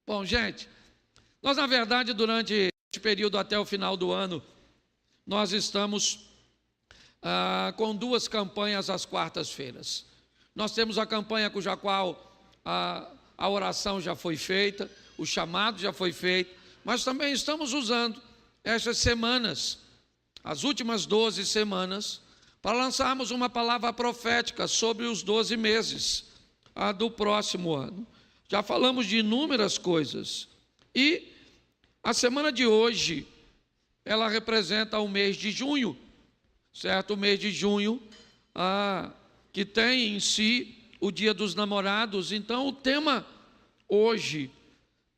Bom, gente, nós na verdade durante este período até o final do ano, nós estamos com duas campanhas às quartas-feiras. Nós temos a campanha cuja qual a oração já foi feita, o chamado já foi feito, mas também estamos usando estas semanas, as últimas 12 semanas, para lançarmos uma palavra profética sobre os 12 meses do próximo ano. Já falamos de inúmeras coisas e a semana de hoje, ela representa o mês de junho, certo? O mês de junho, que tem em si o Dia dos Namorados. Então, o tema hoje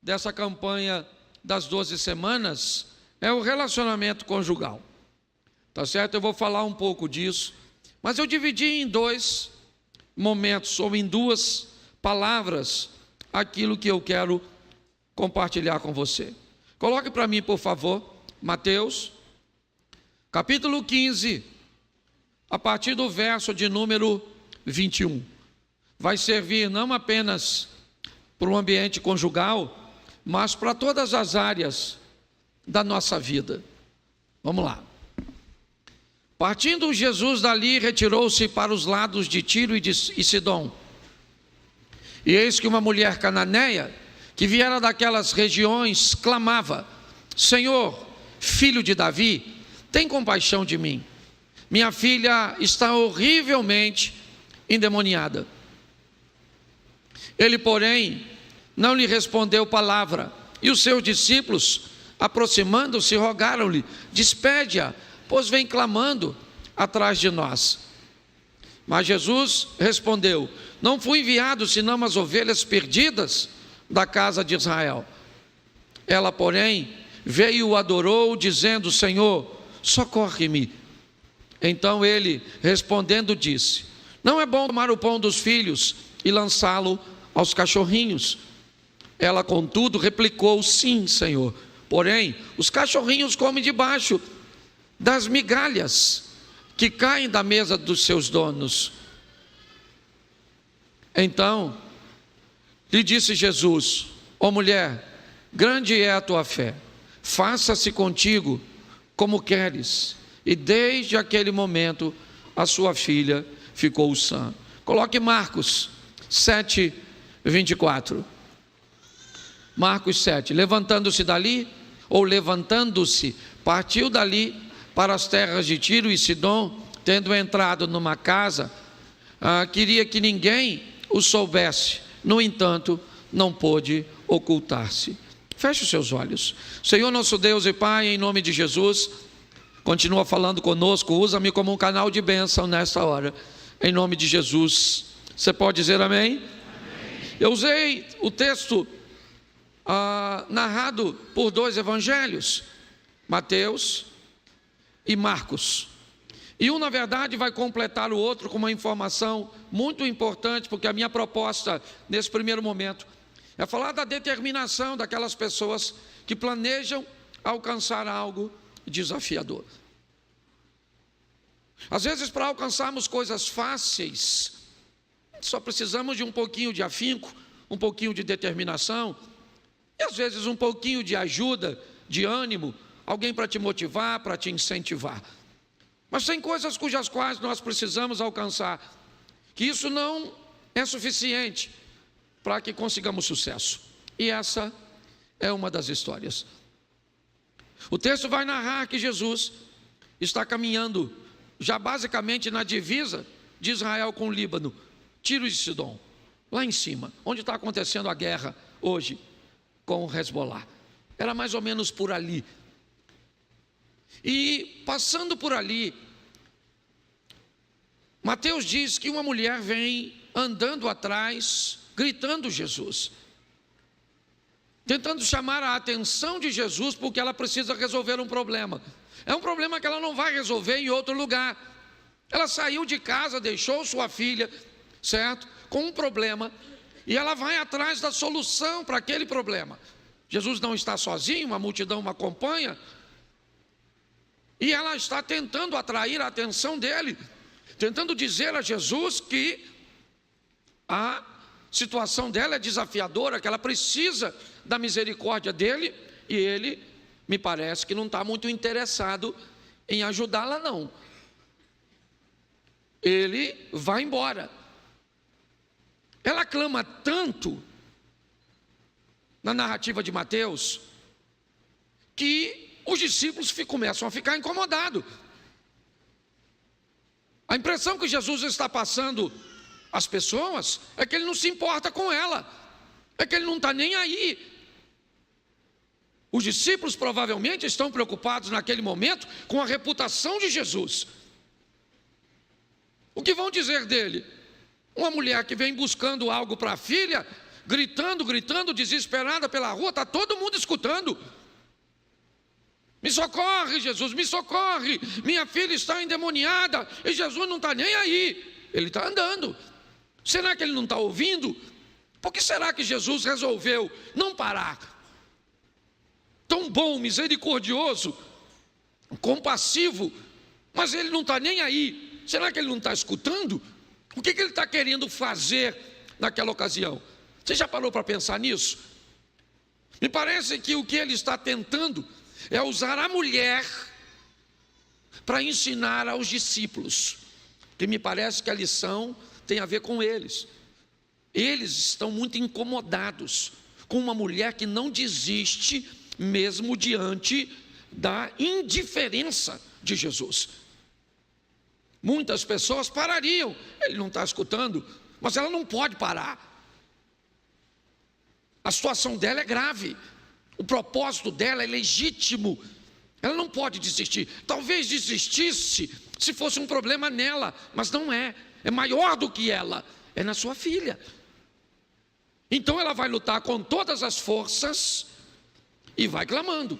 dessa campanha das 12 semanas é o relacionamento conjugal. Tá certo? Eu vou falar um pouco disso, mas eu dividi em dois momentos, ou em duas palavras, aquilo que eu quero compartilhar com você. Coloque para mim, por favor, Mateus, capítulo 15, a partir do verso de número 21. Vai servir não apenas para o ambiente conjugal, mas para todas as áreas da nossa vida. Vamos lá. Partindo Jesus dali, retirou-se para os lados de Tiro e Sidom. E eis que uma mulher cananeia, que viera daquelas regiões, clamava: Senhor, filho de Davi, tem compaixão de mim. Minha filha está horrivelmente endemoniada. Ele, porém, não lhe respondeu palavra. E os seus discípulos, aproximando-se, rogaram-lhe: despede-a, pois vem clamando atrás de nós. Mas Jesus respondeu: não fui enviado senão as ovelhas perdidas da casa de Israel. Ela, porém, veio e o adorou, dizendo: Senhor, socorre-me. Então ele, respondendo, disse: não é bom tomar o pão dos filhos e lançá-lo aos cachorrinhos. Ela, contudo, replicou: sim, Senhor, porém os cachorrinhos comem debaixo das migalhas que caem da mesa dos seus donos. Então lhe disse Jesus: ó mulher, grande é a tua fé, faça-se contigo como queres. E desde aquele momento a sua filha ficou sã. Coloque Marcos 7, 24. Marcos 7. Levantando-se, partiu dali para as terras de Tiro e Sidom, tendo entrado numa casa, queria que ninguém o soubesse. No entanto, não pôde ocultar-se. Feche os seus olhos. Senhor nosso Deus e Pai, em nome de Jesus, continua falando conosco, usa-me como um canal de bênção nesta hora, em nome de Jesus. Você pode dizer amém? Amém. Eu usei o texto narrado por dois evangelhos, Mateus e Marcos. E um, na verdade, vai completar o outro com uma informação muito importante, porque a minha proposta, nesse primeiro momento, é falar da determinação daquelas pessoas que planejam alcançar algo desafiador. Às vezes, para alcançarmos coisas fáceis, só precisamos de um pouquinho de afinco, um pouquinho de determinação, e às vezes um pouquinho de ajuda, de ânimo, alguém para te motivar, para te incentivar. Mas tem coisas cujas quais nós precisamos alcançar, que isso não é suficiente para que consigamos sucesso. E essa é uma das histórias. O texto vai narrar que Jesus está caminhando já basicamente na divisa de Israel com o Líbano, Tiro e Sidom, lá em cima, onde está acontecendo a guerra hoje com o Hezbollah. Era mais ou menos por ali. E passando por ali, Mateus diz que uma mulher vem andando atrás, gritando Jesus, tentando chamar a atenção de Jesus, porque ela precisa resolver um problema. É um problema que ela não vai resolver em outro lugar. Ela saiu de casa, deixou sua filha, certo? Com um problema, e ela vai atrás da solução para aquele problema. Jesus não está sozinho, uma multidão o acompanha, e ela está tentando atrair a atenção dele, tentando dizer a Jesus que há situação dela é desafiadora, que ela precisa da misericórdia dele, e ele, me parece que não está muito interessado em ajudá-la, não. Ele vai embora. Ela clama tanto na narrativa de Mateus, que os discípulos começam a ficar incomodados. A impressão que Jesus está passando às pessoas é que ele não se importa com ela, é que ele não está nem aí. Os discípulos provavelmente estão preocupados naquele momento com a reputação de Jesus. O que vão dizer dele? Uma mulher que vem buscando algo para a filha, gritando, desesperada pela rua, está todo mundo escutando. Me socorre, Jesus, me socorre, minha filha está endemoniada, e Jesus não está nem aí, ele está andando. Será que ele não está ouvindo? Por que será que Jesus resolveu não parar? Tão bom, misericordioso, compassivo, mas ele não está nem aí. Será que ele não está escutando? O que ele está querendo fazer naquela ocasião? Você já parou para pensar nisso? Me parece que o que ele está tentando é usar a mulher para ensinar aos discípulos, que me parece que a lição tem a ver com eles. Eles estão muito incomodados com uma mulher que não desiste, mesmo diante da indiferença de Jesus. Muitas pessoas parariam, ele não está escutando, mas ela não pode parar. A situação dela é grave, o propósito dela é legítimo, ela não pode desistir. Talvez desistisse se fosse um problema nela, mas não é, é maior do que ela, é na sua filha. Então ela vai lutar com todas as forças e vai clamando.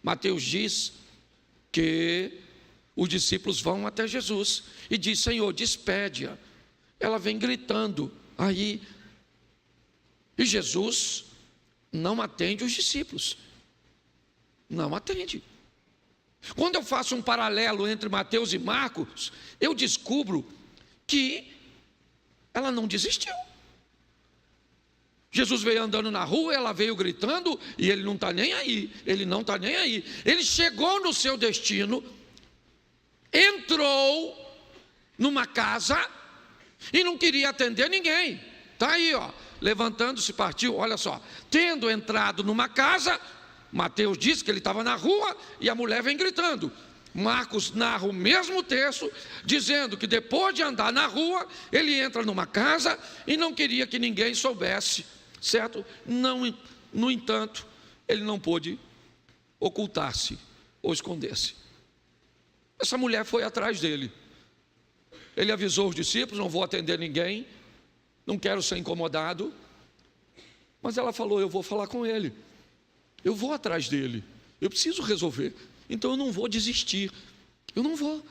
Mateus diz que os discípulos vão até Jesus e diz: Senhor, despede-a. Ela vem gritando aí, e Jesus não atende os discípulos, não atende. Quando eu faço um paralelo entre Mateus e Marcos, eu descubro que ela não desistiu. Jesus veio andando na rua, ela veio gritando, e ele não está nem aí, ele não está nem aí. Ele chegou no seu destino, entrou numa casa e não queria atender ninguém. Está aí, ó, levantando-se, partiu. Olha só, tendo entrado numa casa, Mateus diz que ele estava na rua e a mulher vem gritando. Marcos narra o mesmo texto, dizendo que depois de andar na rua, ele entra numa casa e não queria que ninguém soubesse, certo? Não, no entanto, ele não pôde ocultar-se ou esconder-se. Essa mulher foi atrás dele. Ele avisou os discípulos: não vou atender ninguém, não quero ser incomodado. Mas ela falou: eu vou falar com ele, eu vou atrás dele, eu preciso resolver, então eu não vou desistir, eu não vou.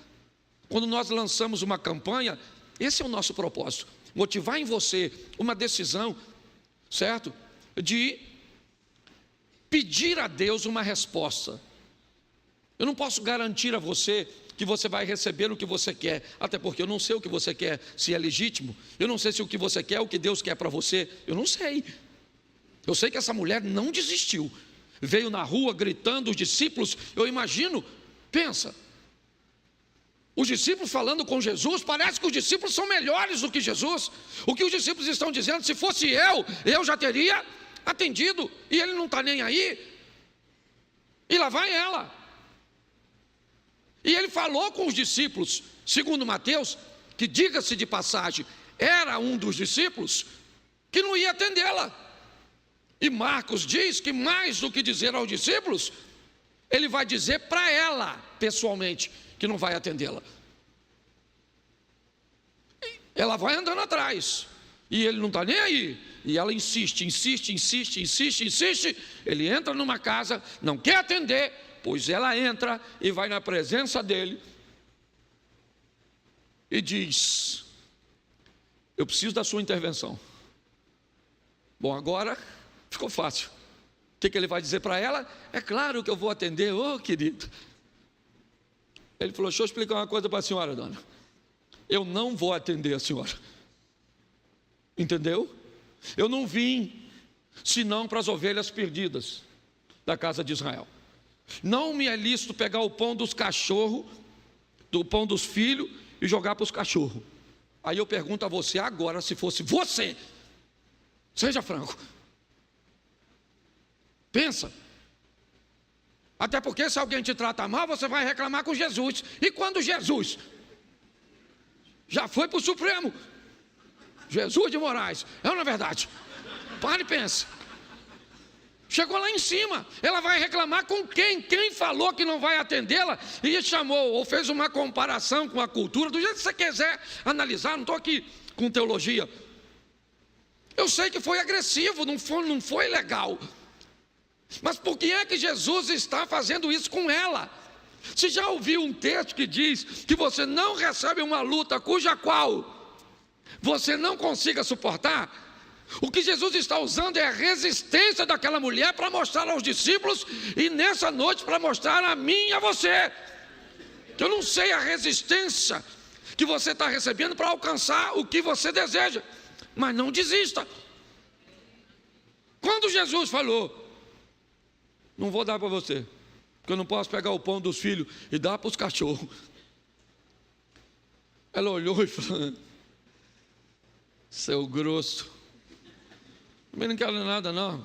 Quando nós lançamos uma campanha, esse é o nosso propósito, motivar em você uma decisão, certo? De pedir a Deus uma resposta. Eu não posso garantir a você que você vai receber o que você quer, até porque eu não sei o que você quer, se é legítimo. Eu não sei se o que você quer é o que Deus quer para você, eu não sei. Eu sei que essa mulher não desistiu, veio na rua gritando, os discípulos, eu imagino, pensa, os discípulos falando com Jesus, parece que os discípulos são melhores do que Jesus. O que os discípulos estão dizendo: se fosse eu já teria atendido, e ele não está nem aí, e lá vai ela. E ele falou com os discípulos, segundo Mateus, que, diga-se de passagem, era um dos discípulos, que não ia atendê-la. E Marcos diz que, mais do que dizer aos discípulos, ele vai dizer para ela, pessoalmente, que não vai atendê-la. Ela vai andando atrás, e ele não está nem aí. E ela insiste. Ele entra numa casa, não quer atender, pois ela entra e vai na presença dele e diz: eu preciso da sua intervenção. Bom, agora ficou fácil. O que ele vai dizer para ela? É claro que eu vou atender, querido. Ele falou: deixa eu explicar uma coisa para a senhora, dona. Eu não vou atender a senhora. Entendeu? Eu não vim senão para as ovelhas perdidas da casa de Israel. Não me é lícito pegar o pão dos cachorros, do pão dos filhos, e jogar para os cachorros. Aí eu pergunto a você agora, se fosse você, seja franco, pensa. Até porque se alguém te trata mal, você vai reclamar com Jesus. E quando Jesus já foi para o Supremo, Jesus de Moraes, é ou não é verdade? Pare e pense. Chegou lá em cima, ela vai reclamar com quem? Quem falou que não vai atendê-la e chamou, ou fez uma comparação com a cultura, do jeito que você quiser analisar, não estou aqui com teologia. Eu sei que foi agressivo, não foi legal. Mas por que é que Jesus está fazendo isso com ela? Você já ouviu um texto que diz que você não recebe uma luta cuja qual você não consiga suportar? O que Jesus está usando é a resistência daquela mulher para mostrar aos discípulos e nessa noite para mostrar a mim e a você. Eu não sei a resistência que você está recebendo para alcançar o que você deseja, mas não desista. Quando Jesus falou, não vou dar para você, porque eu não posso pegar o pão dos filhos e dar para os cachorros. Ela olhou e falou, seu grosso, também não quero nada não.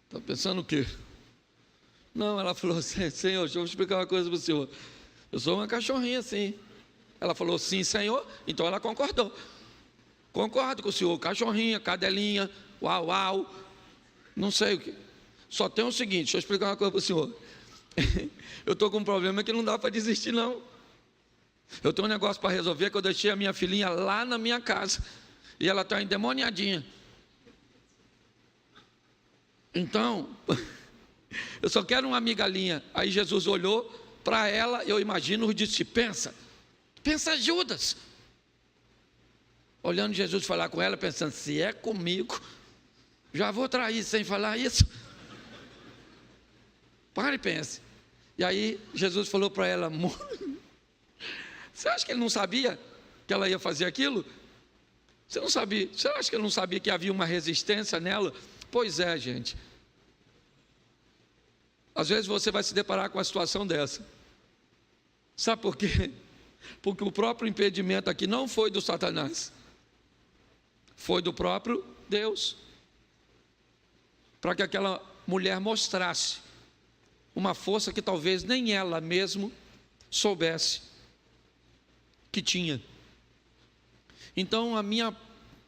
Está pensando o quê? Não, ela falou, Senhor, deixa eu explicar uma coisa para o senhor. Eu sou uma cachorrinha, sim. Ela falou, sim, Senhor. Então ela concordou. Concordo com o senhor, cachorrinha, cadelinha, uau, uau. Não sei o que. Só tem o seguinte, deixa eu explicar uma coisa para o senhor. Eu estou com um problema que não dá para desistir não. Eu tenho um negócio para resolver, que eu deixei a minha filhinha lá na minha casa. E ela está endemoniadinha. Então, eu só quero uma migalhinha. Aí Jesus olhou para ela, eu imagino, e disse, pensa Judas. Olhando Jesus falar com ela, pensando, se é comigo, já vou trair sem falar isso. Pare e pense. E aí Jesus falou para ela, você acha que ele não sabia que ela ia fazer aquilo? Você não sabia? Você acha que ele não sabia que havia uma resistência nela? Pois é, gente. Às vezes você vai se deparar com uma situação dessa. Sabe por quê? Porque o próprio impedimento aqui não foi do Satanás. Foi do próprio Deus. Para que aquela mulher mostrasse uma força que talvez nem ela mesma soubesse que tinha. Então a minha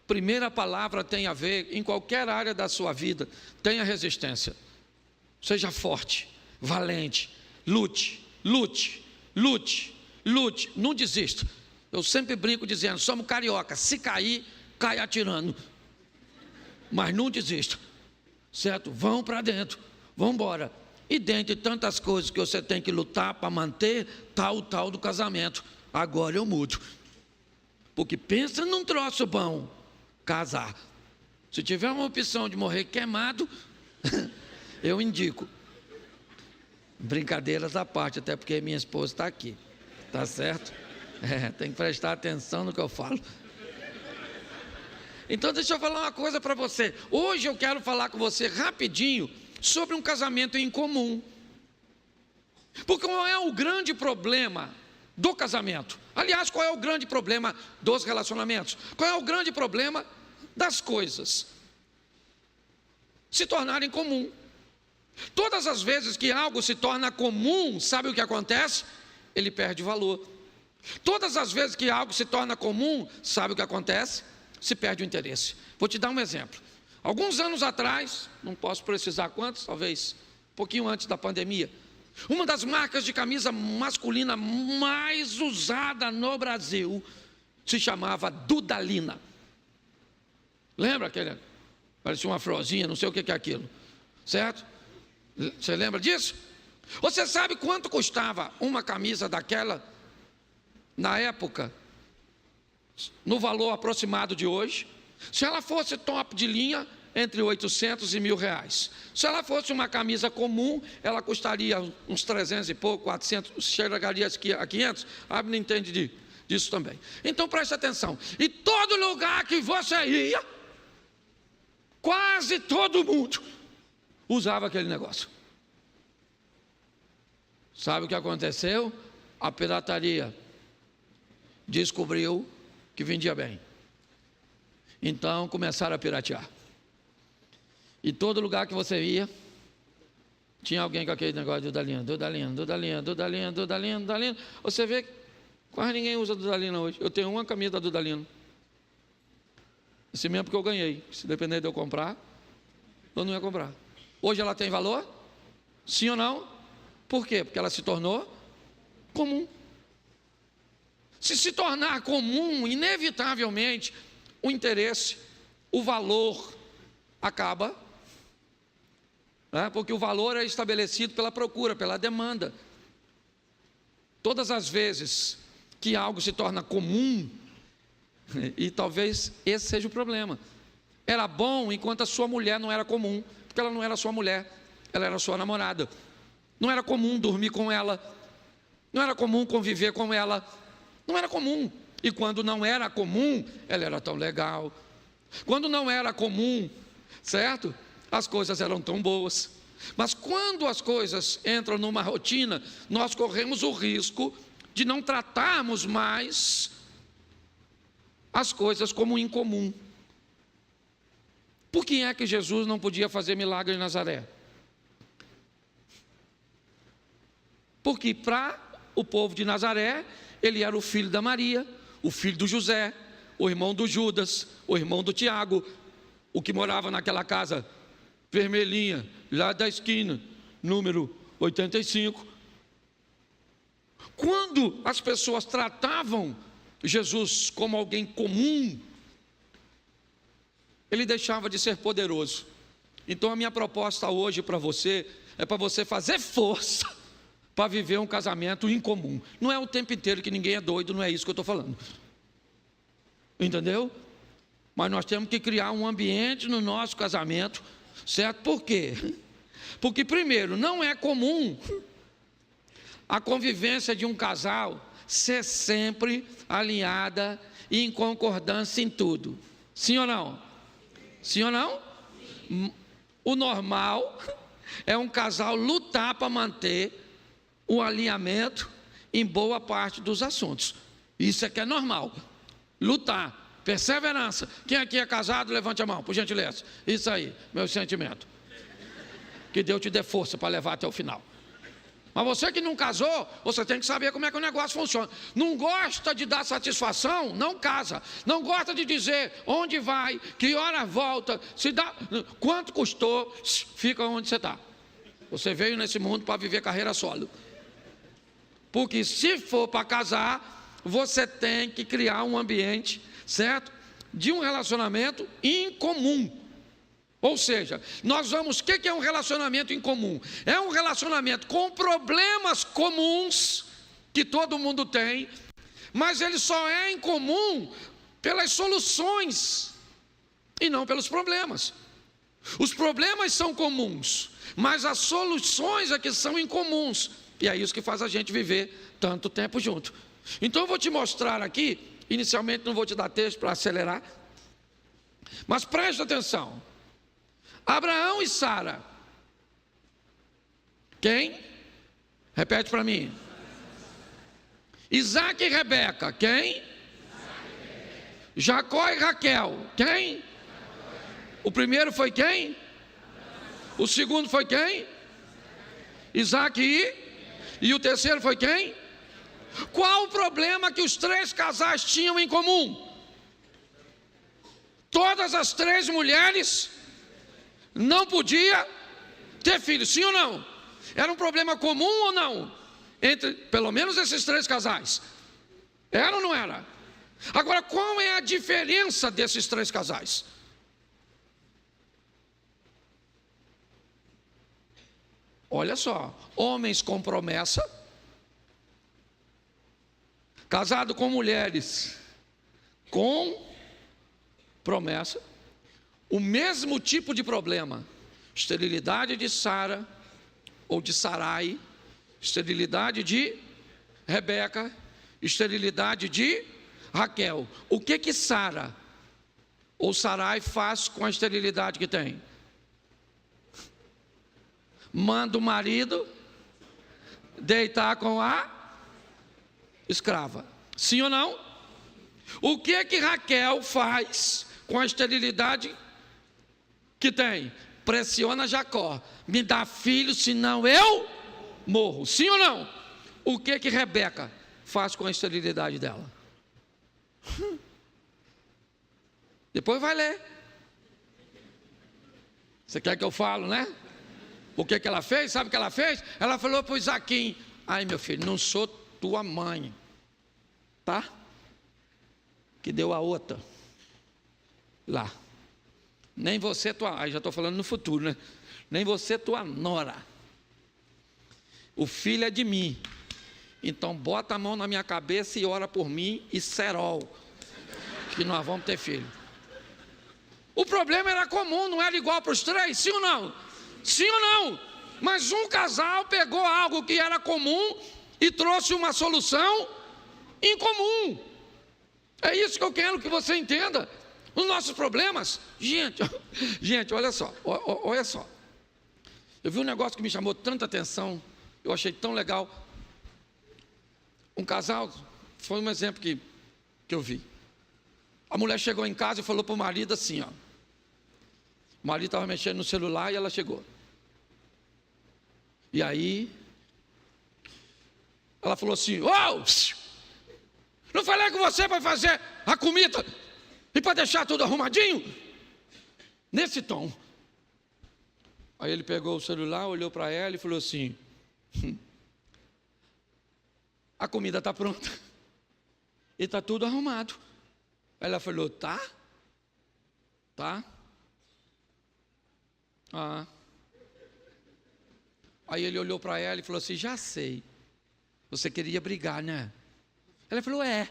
primeira palavra tem a ver, em qualquer área da sua vida, tenha resistência. Seja forte, valente, lute, lute, lute, lute, não desista. Eu sempre brinco dizendo, somos carioca, se cair, cai atirando. Mas não desista, certo? Vão para dentro, vão embora. E dentre tantas coisas que você tem que lutar para manter, tal do casamento. Agora eu mudo. Porque pensa num troço bom, casar. Se tiver uma opção de morrer queimado, eu indico. Brincadeiras à parte, até porque minha esposa está aqui. Tá certo? Tem que prestar atenção no que eu falo. Então deixa eu falar uma coisa para você. Hoje eu quero falar com você rapidinho sobre um casamento em comum. Porque qual é o grande problema do casamento? Aliás, qual é o grande problema dos relacionamentos? Qual é o grande problema das coisas se tornarem comum? Todas as vezes que algo se torna comum, sabe o que acontece? Ele perde valor. Todas as vezes que algo se torna comum, sabe o que acontece? Se perde o interesse. Vou te dar um exemplo. Alguns anos atrás, não posso precisar quantos, talvez um pouquinho antes da pandemia, uma das marcas de camisa masculina mais usada no Brasil se chamava Dudalina. Lembra aquele? Parecia uma florzinha, não sei o que é aquilo. Certo? Você lembra disso? Você sabe quanto custava uma camisa daquela na época? No valor aproximado de hoje? Se ela fosse top de linha, entre 800 e R$1.000. Se ela fosse uma camisa comum, ela custaria uns 300 e pouco, 400, chegaria a 500. A não entende disso também. Então preste atenção. E todo lugar que você ia, Quase todo mundo usava aquele negócio. Sabe o que aconteceu? A pirataria descobriu que vendia bem. Então começaram a piratear. E todo lugar que você ia, tinha alguém com aquele negócio de Dudalina, Dudalina, Dudalina, Dudalina, Dudalina, Dudalina. Você vê que quase ninguém usa Dudalina hoje. Eu tenho uma camisa da Dudalina. Esse mesmo porque eu ganhei. Se depender de eu comprar, eu não ia comprar. Hoje ela tem valor? Sim ou não? Por quê? Porque ela se tornou comum. Se tornar comum, inevitavelmente, o interesse, o valor acaba, né? Porque o valor é estabelecido pela procura, pela demanda. Todas as vezes que algo se torna comum, e talvez esse seja o problema, era bom enquanto a sua mulher não era comum, porque ela não era sua mulher, ela era sua namorada. Não era comum dormir com ela, não era comum conviver com ela, não era comum. E quando não era comum, ela era tão legal. Quando não era comum, certo? As coisas eram tão boas. Mas quando as coisas entram numa rotina, nós corremos o risco de não tratarmos mais as coisas como incomum. Por que é que Jesus não podia fazer milagre em Nazaré? Porque para o povo de Nazaré, ele era o filho da Maria, o filho do José, o irmão do Judas, o irmão do Tiago, o que morava naquela casa vermelhinha, lá da esquina, número 85. Quando as pessoas tratavam Jesus como alguém comum, ele deixava de ser poderoso. Então a minha proposta hoje para você é para você fazer força para viver um casamento incomum. Não é o tempo inteiro que ninguém é doido, não é isso que eu estou falando. Entendeu? Mas nós temos que criar um ambiente no nosso casamento, certo? Por quê? Porque primeiro, não é comum a convivência de um casal ser sempre alinhada e em concordância em tudo. Sim ou não? Sim ou não? O normal é um casal lutar para manter o alinhamento em boa parte dos assuntos. Isso é que é normal. Lutar, perseverança. Quem aqui é casado, levante a mão, por gentileza. Isso aí, meu sentimento. Que Deus te dê força para levar até o final. Mas você que não casou, você tem que saber como é que o negócio funciona. Não gosta de dar satisfação, não casa. Não gosta de dizer onde vai, que hora volta, se dá, quanto custou, fica onde você está. Você veio nesse mundo para viver carreira solo. Porque se for para casar, você tem que criar um ambiente, certo? De um relacionamento incomum. Ou seja, nós vamos, o que é um relacionamento incomum? É um relacionamento com problemas comuns, que todo mundo tem, mas ele só é incomum pelas soluções, e não pelos problemas. Os problemas são comuns, mas as soluções é que são incomuns. E é isso que faz a gente viver tanto tempo junto. Então eu vou te mostrar aqui, inicialmente não vou te dar texto para acelerar, mas preste atenção. Abraão e Sara. Quem? Repete para mim. Isaac e Rebeca. Quem? Jacó e Raquel. Quem? O primeiro foi quem? O segundo foi quem? Isaac e o terceiro foi quem? Qual o problema que os três casais tinham em comum? Todas as três mulheres não podiam ter filhos, sim ou não? Era um problema comum ou não? Entre pelo menos esses três casais. Era ou não era? Agora, qual é a diferença desses três casais? Olha só, homens com promessa, casado com mulheres com promessa, o mesmo tipo de problema, esterilidade de Sara ou de Sarai, esterilidade de Rebeca, esterilidade de Raquel. O que Sara ou Sarai faz com a esterilidade que tem? Manda o marido deitar com a escrava. Sim ou não? O que que Raquel faz com a esterilidade que tem? Pressiona Jacó. Me dá filho, senão eu morro. Sim ou não? O que que Rebeca faz com a esterilidade dela? Depois vai ler. Você quer que eu falo, né? O que que ela fez? Sabe o que ela fez? Ela falou para o Isaquim: ai, meu filho, não sou tua mãe, tá? Que deu a outra lá. Nem você tua, aí já estou falando no futuro, né? Nem você tua nora. O filho é de mim. Então bota a mão na minha cabeça e ora por mim e cerol, que nós vamos ter filho. O problema era comum, não era igual para os três, sim ou não? Sim ou não? Mas um casal pegou algo que era comum e trouxe uma solução incomum. É isso que eu quero que você entenda. Os nossos problemas, gente, olha só, olha só. Eu vi um negócio que me chamou tanta atenção, eu achei tão legal. Um casal, foi um exemplo que eu vi. A mulher chegou em casa e falou para o marido assim, ó. O marido estava mexendo no celular e ela chegou. E aí, ela falou assim: "Oh, não falei com você para fazer a comida e para deixar tudo arrumadinho?" Nesse tom. Aí ele pegou o celular, olhou para ela e falou assim: "A comida está pronta e está tudo arrumado." Ela falou: "Tá? Tá? Ah." Aí ele olhou para ela e falou assim: "Já sei, você queria brigar, né?" Ela falou: "É,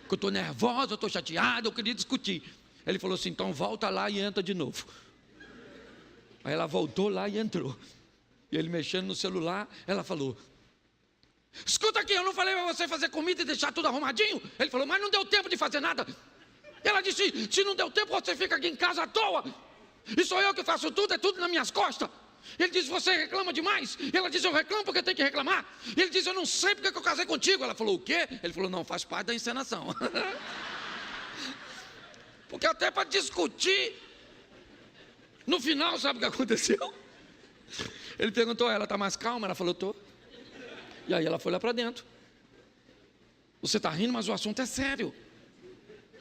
que eu estou nervosa, eu estou chateada, eu queria discutir." Ele falou assim: "Então volta lá e entra de novo." Aí ela voltou lá e entrou. E ele mexendo no celular, ela falou: "Escuta aqui, eu não falei para você fazer comida e deixar tudo arrumadinho?" Ele falou: "Mas não deu tempo de fazer nada." Ela disse: "Se não deu tempo, você fica aqui em casa à toa. E sou eu que faço tudo, é tudo nas minhas costas." Ele disse: "Você reclama demais." Ela disse: "Eu reclamo porque tem que reclamar." Ele disse: "Eu não sei porque que eu casei contigo." Ela falou: "O quê?" Ele falou: "Não, faz parte da encenação." Porque até para discutir, no final, sabe o que aconteceu? Ele perguntou a ela: "Está mais calma?" Ela falou: "Estou." E aí ela foi lá para dentro. "Você está rindo, mas o assunto é sério.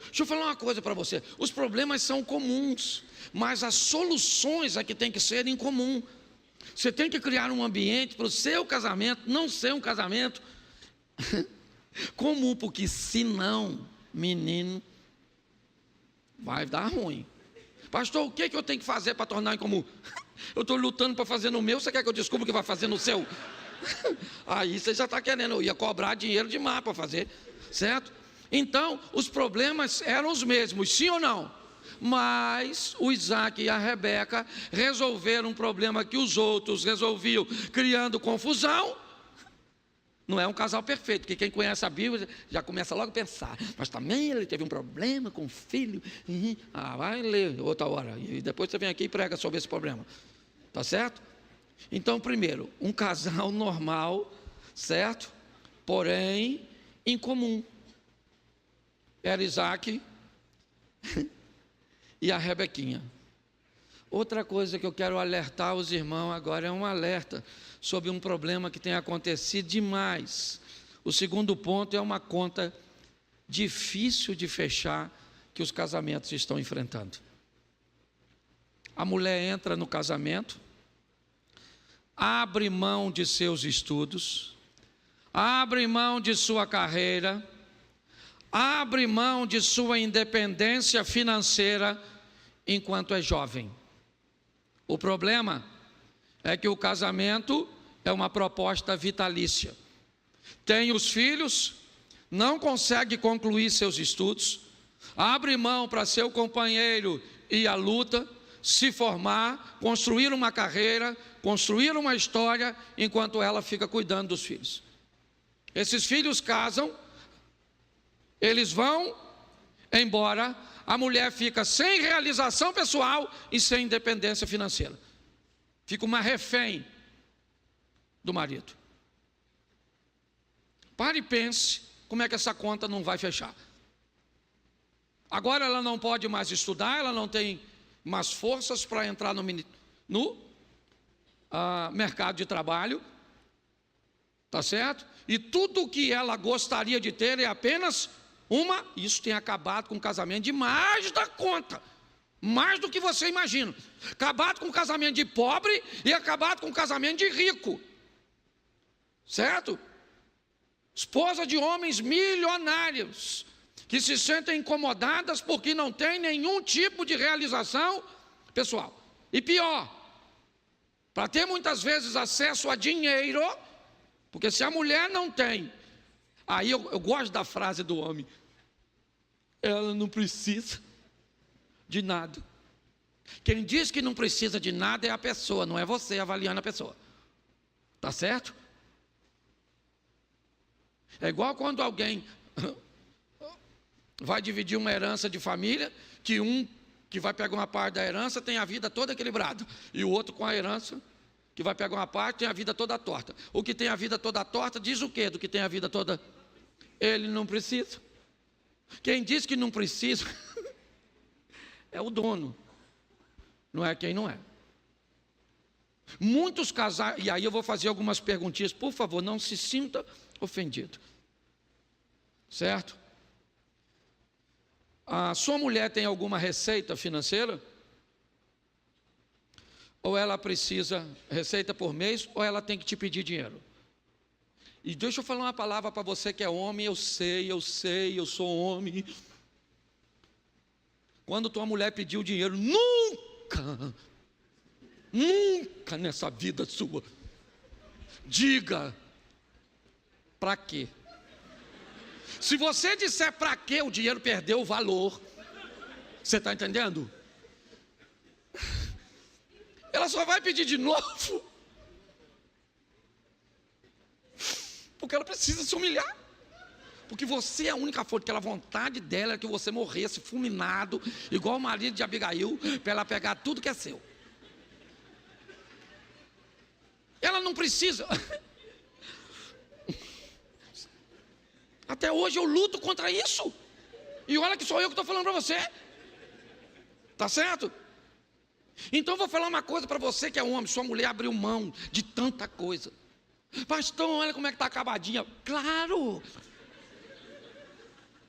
Deixa eu falar uma coisa para você. Os problemas são comuns, mas as soluções é que tem que ser em comum. Você tem que criar um ambiente para o seu casamento não ser um casamento comum, porque senão, menino, vai dar ruim." "Pastor, o que eu tenho que fazer para tornar em comum?" "Eu estou lutando para fazer no meu, você quer que eu descubra o que vai fazer no seu?" Aí você já está querendo, eu ia cobrar dinheiro demais para fazer, certo? Então, os problemas eram os mesmos, sim ou não? Mas o Isaac e a Rebeca resolveram um problema que os outros resolviam, criando confusão. Não é um casal perfeito, porque quem conhece a Bíblia já começa logo a pensar: "Mas também ele teve um problema com o filho." Vai ler outra hora, e depois você vem aqui e prega sobre esse problema. Tá certo? Então, primeiro, um casal normal, certo? Porém, incomum. Era Isaac e a Rebequinha. Outra coisa que eu quero alertar os irmãos agora é um alerta sobre um problema que tem acontecido demais. O segundo ponto é uma conta difícil de fechar que os casamentos estão enfrentando. A mulher entra no casamento, abre mão de seus estudos, abre mão de sua carreira, abre mão de sua independência financeira enquanto é jovem. O problema é que o casamento é uma proposta vitalícia. Tem os filhos, não consegue concluir seus estudos, abre mão para seu companheiro ir à luta, se formar, construir uma carreira, construir uma história, enquanto ela fica cuidando dos filhos. Esses filhos casam, eles vão embora a mulher fica sem realização pessoal e sem independência financeira. Fica uma refém do marido. Pare e pense como é que essa conta não vai fechar. Agora ela não pode mais estudar, ela não tem mais forças para entrar no mercado de trabalho, tá certo? E tudo o que ela gostaria de ter é apenas isso tem acabado com o casamento de mais da conta, mais do que você imagina. Acabado com o casamento de pobre e acabado com o casamento de rico, certo? Esposa de homens milionários que se sentem incomodadas porque não tem nenhum tipo de realização pessoal. E pior, para ter muitas vezes acesso a dinheiro, porque se a mulher não tem, aí eu gosto da frase do homem, ela não precisa de nada. Quem diz que não precisa de nada é a pessoa, não é você avaliando a pessoa. Tá certo? É igual quando alguém vai dividir uma herança de família, que um que vai pegar uma parte da herança tem a vida toda equilibrada, e o outro com a herança, que vai pegar uma parte, tem a vida toda torta. O que tem a vida toda torta diz o quê do que tem a vida toda? Ele não precisa. Quem diz que não precisa é o dono, não é quem não é. Muitos casais, e aí eu vou fazer algumas perguntinhas, por favor, não se sinta ofendido, certo? A sua mulher tem alguma receita financeira? Ou ela precisa, receita por mês, ou ela tem que te pedir dinheiro? E deixa eu falar uma palavra para você que é homem, eu sei, eu sou homem. Quando tua mulher pediu dinheiro, nunca nessa vida sua, diga, para quê? Se você disser para quê, o dinheiro perdeu o valor. Você está entendendo? Ela só vai pedir de novo porque ela precisa se humilhar. Porque você é a única fonte, aquela vontade dela é que você morresse fulminado, igual o marido de Abigail, para ela pegar tudo que é seu. Ela não precisa. Até hoje eu luto contra isso. E olha que sou eu que estou falando para você. Tá certo? Então eu vou falar uma coisa para você que é homem. Sua mulher abriu mão de tanta coisa. Pastor, olha como é que está acabadinha. Claro.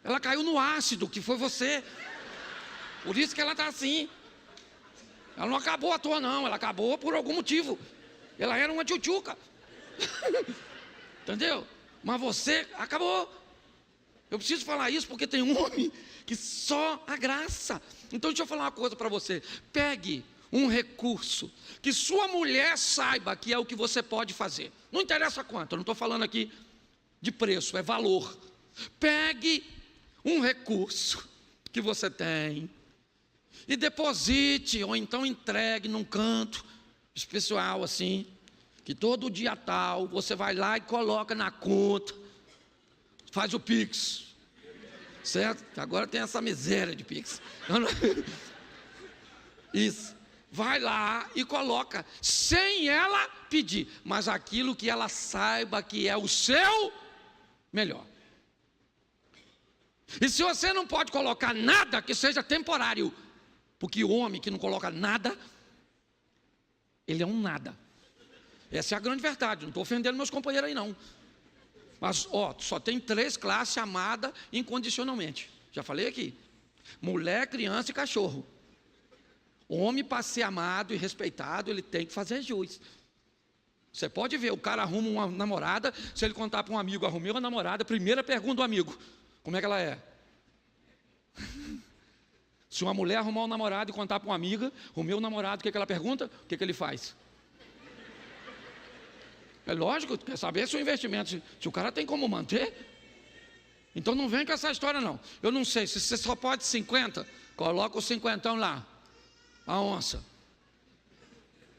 Ela caiu no ácido, que foi você. Por isso que ela está assim. Ela não acabou à toa não. Ela acabou por algum motivo. Ela era uma tchutchuca. Entendeu? Mas você acabou. Eu preciso falar isso porque tem um homem que só a graça. Então deixa eu falar uma coisa para você. Pegue um recurso que sua mulher saiba que é o que você pode fazer. Não interessa quanto, eu não estou falando aqui de preço, é valor. Pegue um recurso que você tem e deposite, ou então entregue num canto especial assim, que todo dia tal, você vai lá e coloca na conta, faz o Pix, certo? Agora tem essa miséria de Pix. Isso, vai lá e coloca, sem ela pedir, mas aquilo que ela saiba que é o seu melhor. E se você não pode colocar nada, que seja temporário, porque o homem que não coloca nada, ele é um nada. Essa é a grande verdade, não estou ofendendo meus companheiros aí não. Mas, só tem 3 classes amadas incondicionalmente. Já falei aqui. Mulher, criança e cachorro. Homem, para ser amado e respeitado, ele tem que fazer jus. Você pode ver, o cara arruma uma namorada, se ele contar para um amigo, arrumei uma namorada, primeira pergunta do amigo, como é que ela é? Se uma mulher arrumar um namorado e contar para uma amiga, arrumei um namorado, o que ela pergunta? O que ele faz? É lógico, quer saber se o investimento, se o cara tem como manter. Então não vem com essa história não. Eu não sei, se você só pode 50, coloca o 50 lá, a onça.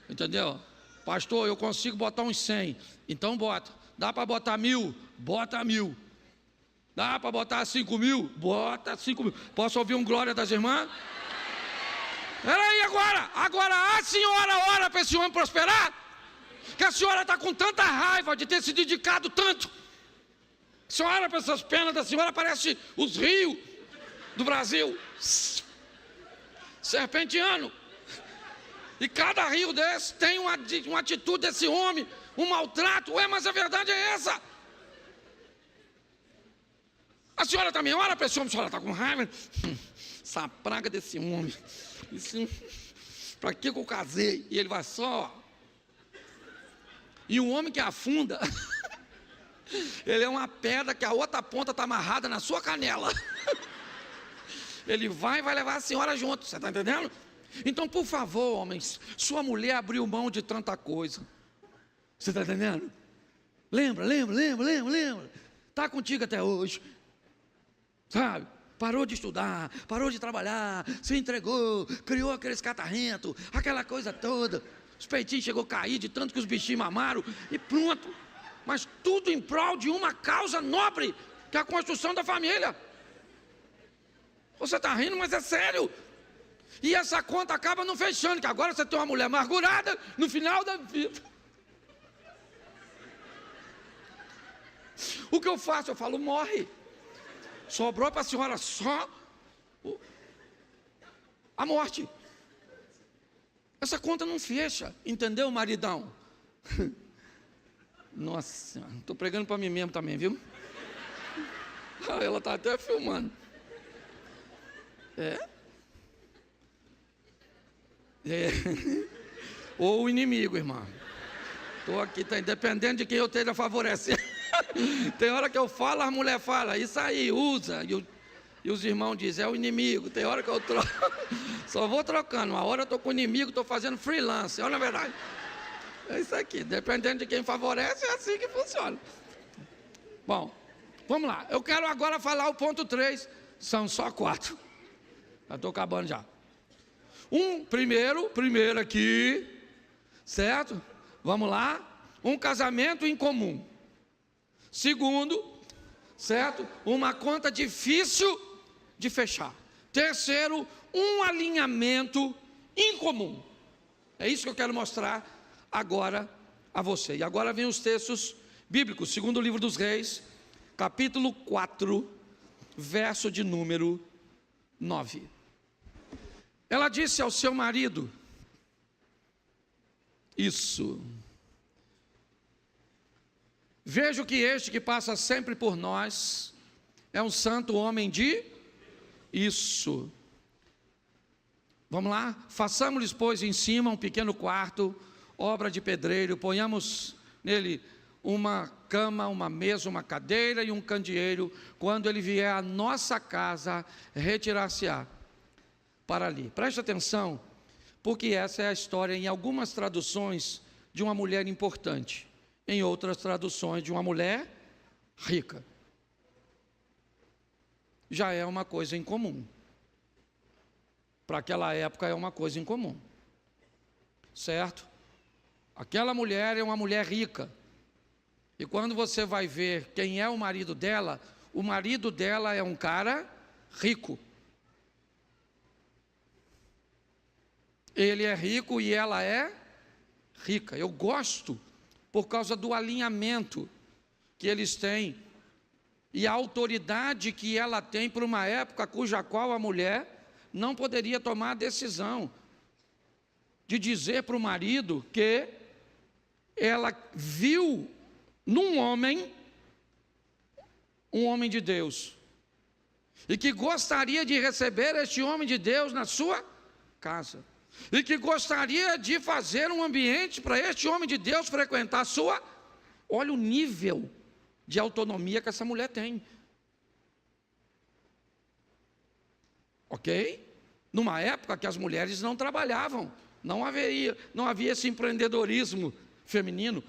Entendeu? Pastor, eu consigo botar uns 100, então bota. Dá para botar 1000? Bota 1000. Dá para botar 5 mil? Bota 5 mil. Posso ouvir um glória das irmãs? Peraí, agora a senhora ora para esse homem prosperar? Que a senhora está com tanta raiva de ter se dedicado tanto. A senhora olha para essas penas da senhora, parece os rios do Brasil. Serpentiano. E cada rio desse tem uma atitude desse homem, um maltrato. Mas a verdade é essa. A senhora também ora para esse homem, a senhora está com raiva. Essa praga desse homem. Para que eu casei? E ele vai só. E um homem que afunda, ele é uma pedra que a outra ponta está amarrada na sua canela. Ele vai levar a senhora junto, você está entendendo? Então, por favor, homens, sua mulher abriu mão de tanta coisa. Você está entendendo? Lembra. Está contigo até hoje. Sabe? Parou de estudar, parou de trabalhar, se entregou, criou aqueles catarrentos, aquela coisa toda. Os peitinhos chegou a cair de tanto que os bichinhos mamaram e pronto. Mas tudo em prol de uma causa nobre, que é a construção da família. Você está rindo, mas é sério. E essa conta acaba não fechando, que agora você tem uma mulher amargurada no final da vida. O que eu faço? Eu falo, morre. Sobrou para a senhora só a morte. Essa conta não fecha, entendeu, maridão? Nossa, estou pregando para mim mesmo também, viu? Ela está até filmando. Ou o inimigo, irmão. Estou aqui, tá, dependendo de quem eu esteja favorecendo. Tem hora que eu falo, a mulher fala, isso aí, usa. E os irmãos dizem, é o inimigo. Tem hora que eu troco. Só vou trocando. Uma hora eu estou com o inimigo, estou fazendo freelance. Olha a verdade. É isso aqui. Dependendo de quem favorece, é assim que funciona. Bom, vamos lá. Eu quero agora falar o ponto 3. São só 4. Já estou acabando já. Primeiro aqui, certo? Vamos lá. Um casamento em comum. Segundo, certo? Uma conta difícil de fechar. Terceiro, um alinhamento incomum. É isso que eu quero mostrar agora a você. E agora vem os textos bíblicos. Segundo livro dos Reis, capítulo 4, verso de número 9. Ela disse ao seu marido, isso... Vejo que este que passa sempre por nós é um santo homem de isso. Vamos lá? Façamos-lhes, pois, em cima um pequeno quarto, obra de pedreiro, ponhamos nele uma cama, uma mesa, uma cadeira e um candeeiro. Quando ele vier à nossa casa, retirar-se-á para ali. Preste atenção, porque essa é a história, em algumas traduções, de uma mulher importante. Em outras traduções, de uma mulher rica. Já é uma coisa incomum. Para aquela época é uma coisa incomum. Certo? Aquela mulher é uma mulher rica. E quando você vai ver quem é o marido dela é um cara rico. Ele é rico e ela é rica. Eu gosto por causa do alinhamento que eles têm e a autoridade que ela tem para uma época cuja qual a mulher não poderia tomar a decisão de dizer para o marido que ela viu num homem, um homem de Deus, e que gostaria de receber este homem de Deus na sua casa. E que gostaria de fazer um ambiente para este homem de Deus frequentar a sua... Olha o nível de autonomia que essa mulher tem. Ok? Numa época que as mulheres não trabalhavam, não havia esse empreendedorismo feminino.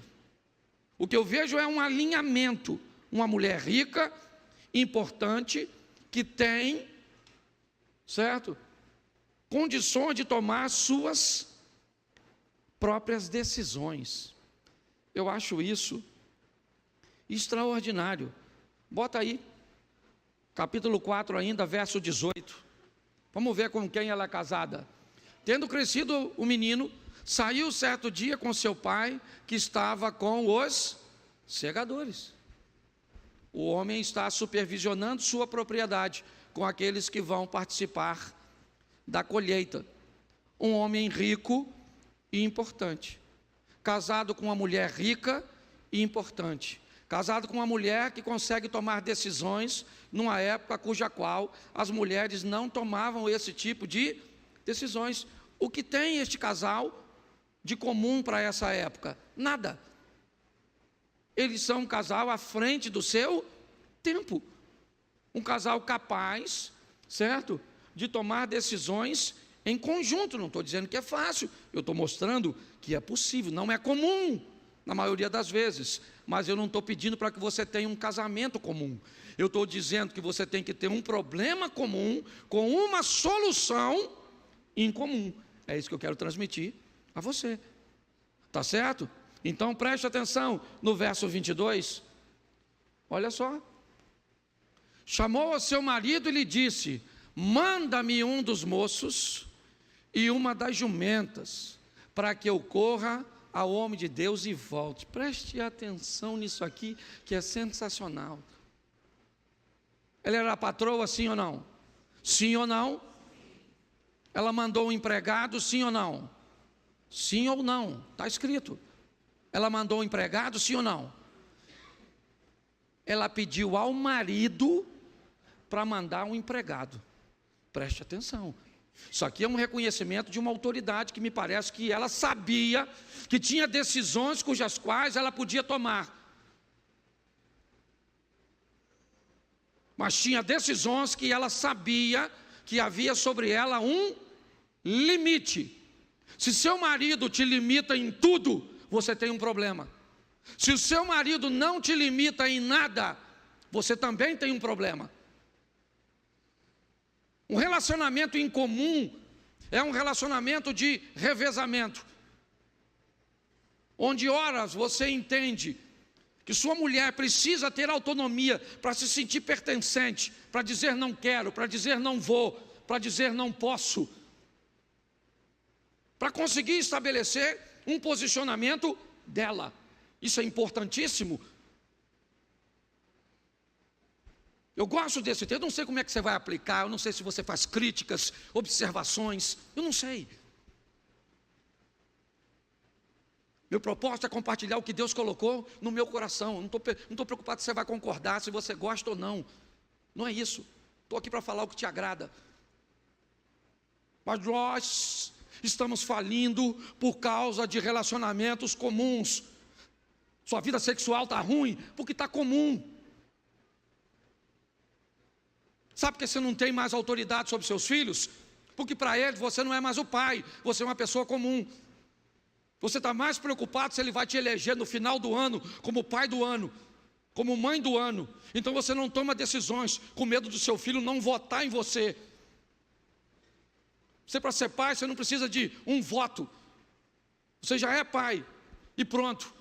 O que eu vejo é um alinhamento. Uma mulher rica, importante, que tem, certo? Condições de tomar suas próprias decisões. Eu acho isso extraordinário. Bota aí, capítulo 4 ainda, verso 18. Vamos ver com quem ela é casada. Tendo crescido o menino, saiu certo dia com seu pai, que estava com os segadores. O homem está supervisionando sua propriedade com aqueles que vão participar da colheita. Um homem rico e importante, casado com uma mulher rica e importante, casado com uma mulher que consegue tomar decisões numa época cuja qual as mulheres não tomavam esse tipo de decisões. O que tem este casal de comum para essa época? Nada. Eles são um casal à frente do seu tempo. Um casal capaz, certo? De tomar decisões em conjunto. Não estou dizendo que é fácil, eu estou mostrando que é possível. Não é comum, na maioria das vezes, mas eu não estou pedindo para que você tenha um casamento comum. Eu estou dizendo que você tem que ter um problema comum, com uma solução em comum. É isso que eu quero transmitir a você. Tá certo? Então preste atenção no verso 22. Olha só. Chamou ao seu marido e lhe disse: manda-me um dos moços e uma das jumentas, para que eu corra ao homem de Deus e volte. Preste atenção nisso aqui, que é sensacional. Ela era a patroa, sim ou não? Sim ou não? Ela mandou um empregado, sim ou não? Sim ou não? Está escrito. Ela mandou um empregado, sim ou não? Ela pediu ao marido para mandar um empregado. Preste atenção. Isso aqui é um reconhecimento de uma autoridade que me parece que ela sabia que tinha decisões cujas quais ela podia tomar. Mas tinha decisões que ela sabia que havia sobre ela um limite. Se seu marido te limita em tudo, você tem um problema. Se o seu marido não te limita em nada, você também tem um problema. Um relacionamento em comum é um relacionamento de revezamento, onde horas você entende que sua mulher precisa ter autonomia para se sentir pertencente, para dizer não quero, para dizer não vou, para dizer não posso, para conseguir estabelecer um posicionamento dela. Isso é importantíssimo. Eu gosto desse texto, eu não sei como é que você vai aplicar, eu não sei se você faz críticas, observações, eu não sei. Meu propósito é compartilhar o que Deus colocou no meu coração. Eu não estou preocupado se você vai concordar, se você gosta ou não. Não é isso. Estou aqui para falar o que te agrada. Mas nós estamos falindo por causa de relacionamentos comuns. Sua vida sexual está ruim porque está comum. Sabe por que você não tem mais autoridade sobre seus filhos? Porque para eles você não é mais o pai, você é uma pessoa comum. Você está mais preocupado se ele vai te eleger no final do ano como pai do ano, como mãe do ano. Então você não toma decisões com medo do seu filho não votar em você. Você, para ser pai, você não precisa de um voto. Você já é pai e pronto.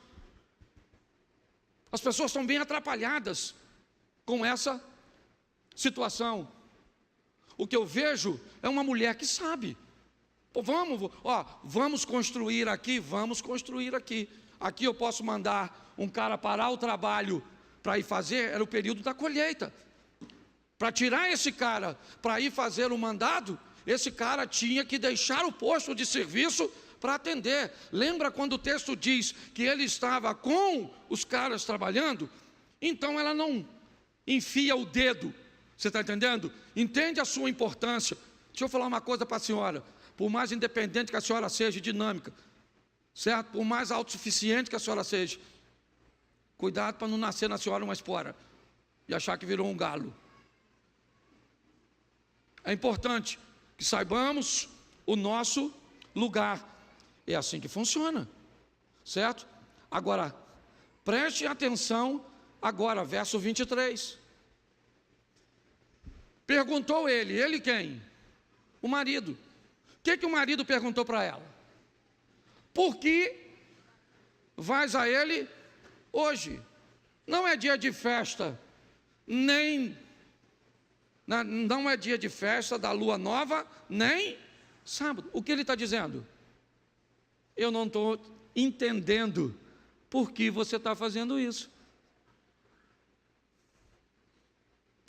As pessoas estão bem atrapalhadas com essa situação. O que eu vejo é uma mulher que sabe. Pô, vamos construir aqui, vamos construir aqui. Aqui eu posso mandar um cara parar o trabalho para ir fazer, era o período da colheita. Para tirar esse cara para ir fazer o mandado, esse cara tinha que deixar o posto de serviço para atender. Lembra quando o texto diz que ele estava com os caras trabalhando? Então ela não enfia o dedo. Você está entendendo? Entende a sua importância. Deixa eu falar uma coisa para a senhora. Por mais independente que a senhora seja, dinâmica, certo? Por mais autossuficiente que a senhora seja, cuidado para não nascer na senhora uma espora e achar que virou um galo. É importante que saibamos o nosso lugar. É assim que funciona, certo? Agora, preste atenção agora, verso 23. Perguntou ele quem? O marido. O que o marido perguntou para ela? Por que vais a ele hoje? Não é dia de festa, nem Não é dia de festa da lua nova, nem sábado. O que ele está dizendo? Eu não estou entendendo por que você está fazendo isso.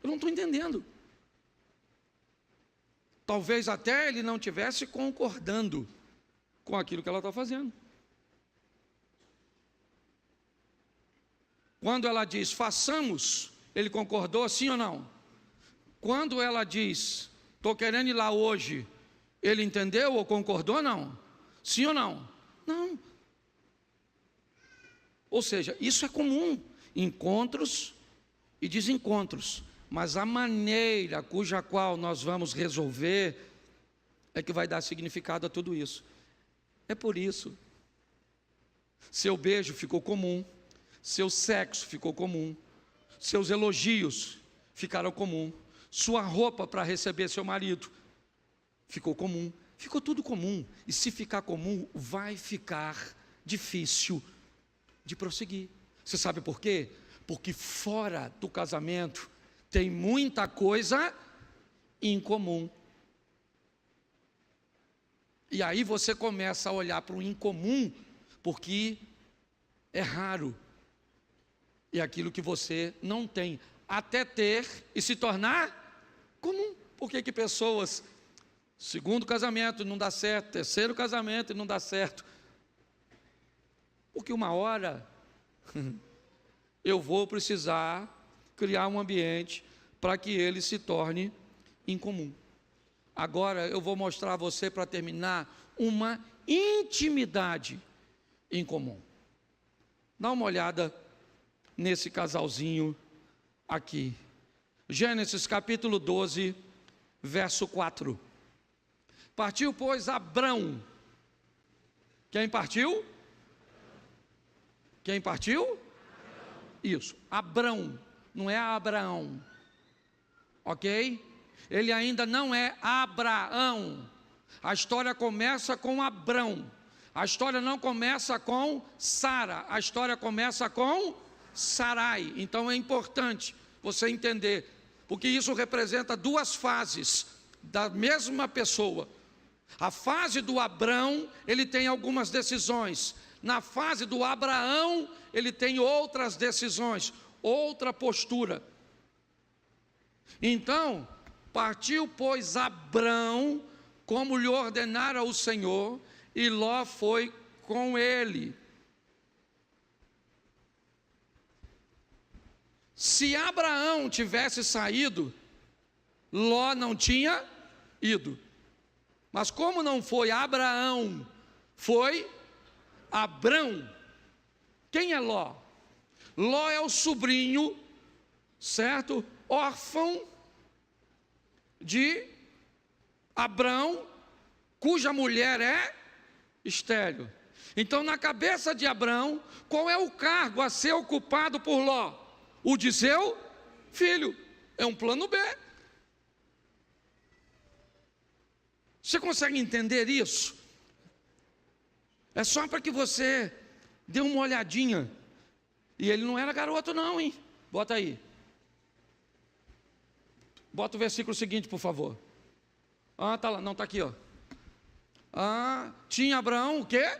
Eu não estou entendendo. Talvez até ele não estivesse concordando com aquilo que ela está fazendo. Quando ela diz, façamos, ele concordou, sim ou não? Quando ela diz, estou querendo ir lá hoje, ele entendeu ou concordou, não? Sim ou não? Não. Ou seja, isso é comum, encontros e desencontros, mas a maneira cuja qual nós vamos resolver é que vai dar significado a tudo isso. É por isso, seu beijo ficou comum, seu sexo ficou comum, seus elogios ficaram comum, sua roupa para receber seu marido ficou comum, ficou tudo comum. E se ficar comum, vai ficar difícil de prosseguir. Você sabe por quê? Porque fora do casamento tem muita coisa incomum. E aí você começa a olhar para o incomum, porque é raro. E aquilo que você não tem, até ter e se tornar comum. Por que pessoas, segundo casamento não dá certo, terceiro casamento não dá certo? Porque uma hora eu vou precisar criar um ambiente para que ele se torne incomum. Agora eu vou mostrar a você, para terminar, uma intimidade em comum. Dá uma olhada nesse casalzinho aqui. Gênesis capítulo 12, verso 4. Partiu, pois, Abrão. Quem partiu? Quem partiu? Isso, Abrão, não é Abraão, ok? Ele ainda não é Abraão. A história começa com Abrão. A história não começa com Sara, a história começa com Sarai. Então é importante você entender, porque isso representa duas fases da mesma pessoa. A fase do Abrão, ele tem algumas decisões. Na fase do Abraão, ele tem outras decisões, outra postura. Então, partiu, pois, Abrão, como lhe ordenara o Senhor, e Ló foi com ele. Se Abraão tivesse saído, Ló não tinha ido. Mas como não foi Abraão, foi Abrão. Quem é Ló? Ló é o sobrinho, certo? Órfão de Abrão, cuja mulher é estéril. Então, na cabeça de Abrão, qual é o cargo a ser ocupado por Ló? O de seu filho. É um plano B. Você consegue entender isso? É só para que você dê uma olhadinha. E ele não era garoto não, hein? Bota aí. Bota o versículo seguinte, por favor. Ah, tá lá, não, tá aqui, ó. Ah, tinha Abraão o quê?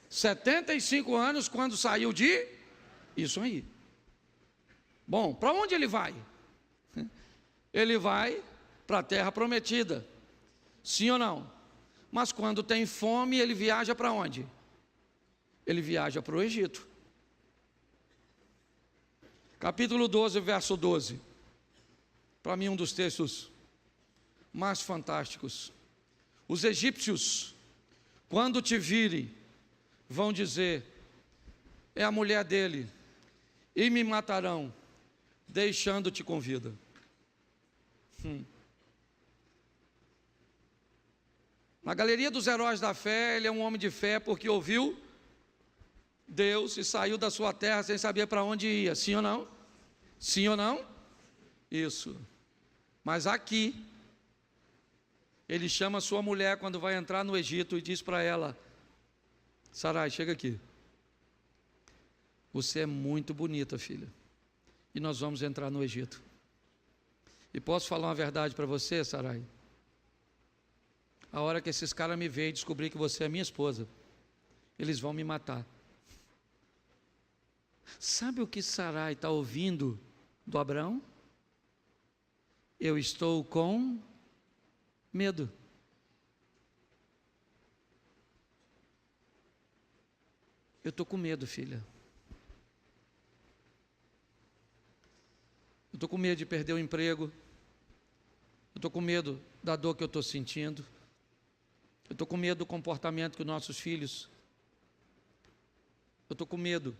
75 anos quando saiu de... Isso aí. Bom, para onde ele vai? Ele vai para a terra prometida. Sim ou não? Mas quando tem fome, ele viaja para onde? Ele viaja para o Egito. Capítulo 12, verso 12. Para mim, um dos textos mais fantásticos. Os egípcios, quando te virem, vão dizer: é a mulher dele, e me matarão, deixando-te com vida. Na galeria dos heróis da fé, ele é um homem de fé porque ouviu Deus e saiu da sua terra sem saber para onde ia. Sim ou não? Sim ou não? Isso. Mas aqui, ele chama sua mulher quando vai entrar no Egito e diz para ela: Sarai, chega aqui. Você é muito bonita, filha. E nós vamos entrar no Egito. E posso falar uma verdade para você, Sarai? A hora que esses caras me veem e descobrir que você é minha esposa, eles vão me matar. Sabe o que Sarai está ouvindo do Abraão? Eu estou com medo. Eu estou com medo, filha. Eu estou com medo de perder o emprego. Eu estou com medo da dor que eu estou sentindo. Eu estou com medo do comportamento que os nossos filhos. Eu estou com medo.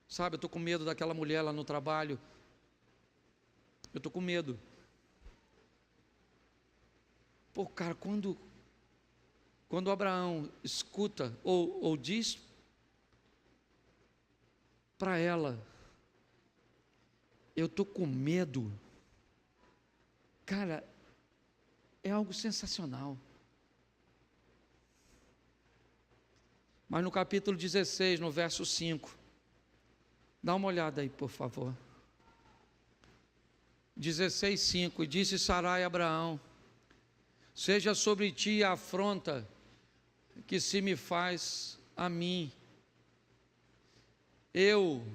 Sabe, eu estou com medo daquela mulher lá no trabalho. Eu estou com medo. Pô, cara, quando Abraão escuta ou diz para ela, eu estou com medo, cara, é algo sensacional. Mas no capítulo 16, no verso 5, dá uma olhada aí, por favor. 16:5, e disse Sarai a Abraão: seja sobre ti a afronta que se me faz a mim. Eu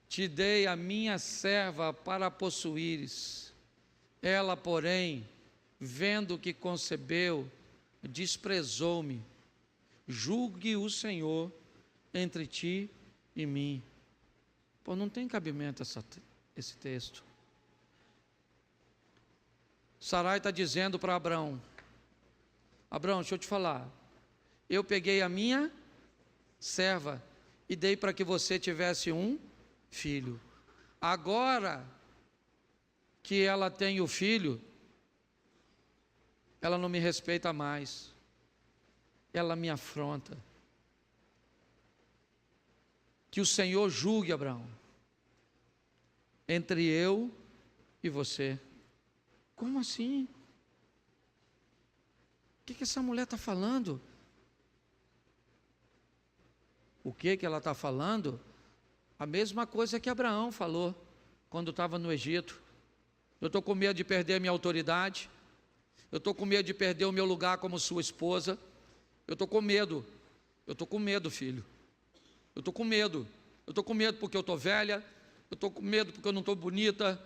te dei a minha serva para possuíres. Ela, porém, vendo que concebeu, desprezou-me. Julgue o Senhor entre ti e mim. Pô, não tem cabimento esse texto. Sarai está dizendo para Abraão: Abraão, deixa eu te falar, eu peguei a minha serva e dei para que você tivesse um filho. Agora que ela tem o filho, ela não me respeita mais, ela me afronta. Que o Senhor julgue, Abraão, entre eu e você. Como assim? O que essa mulher está falando? O que ela está falando? A mesma coisa que Abraão falou quando estava no Egito. Eu estou com medo de perder a minha autoridade. Eu estou com medo de perder o meu lugar como sua esposa. Eu estou com medo. Eu estou com medo, filho. Eu estou com medo. Eu estou com medo porque eu estou velha. Eu estou com medo porque eu não estou bonita.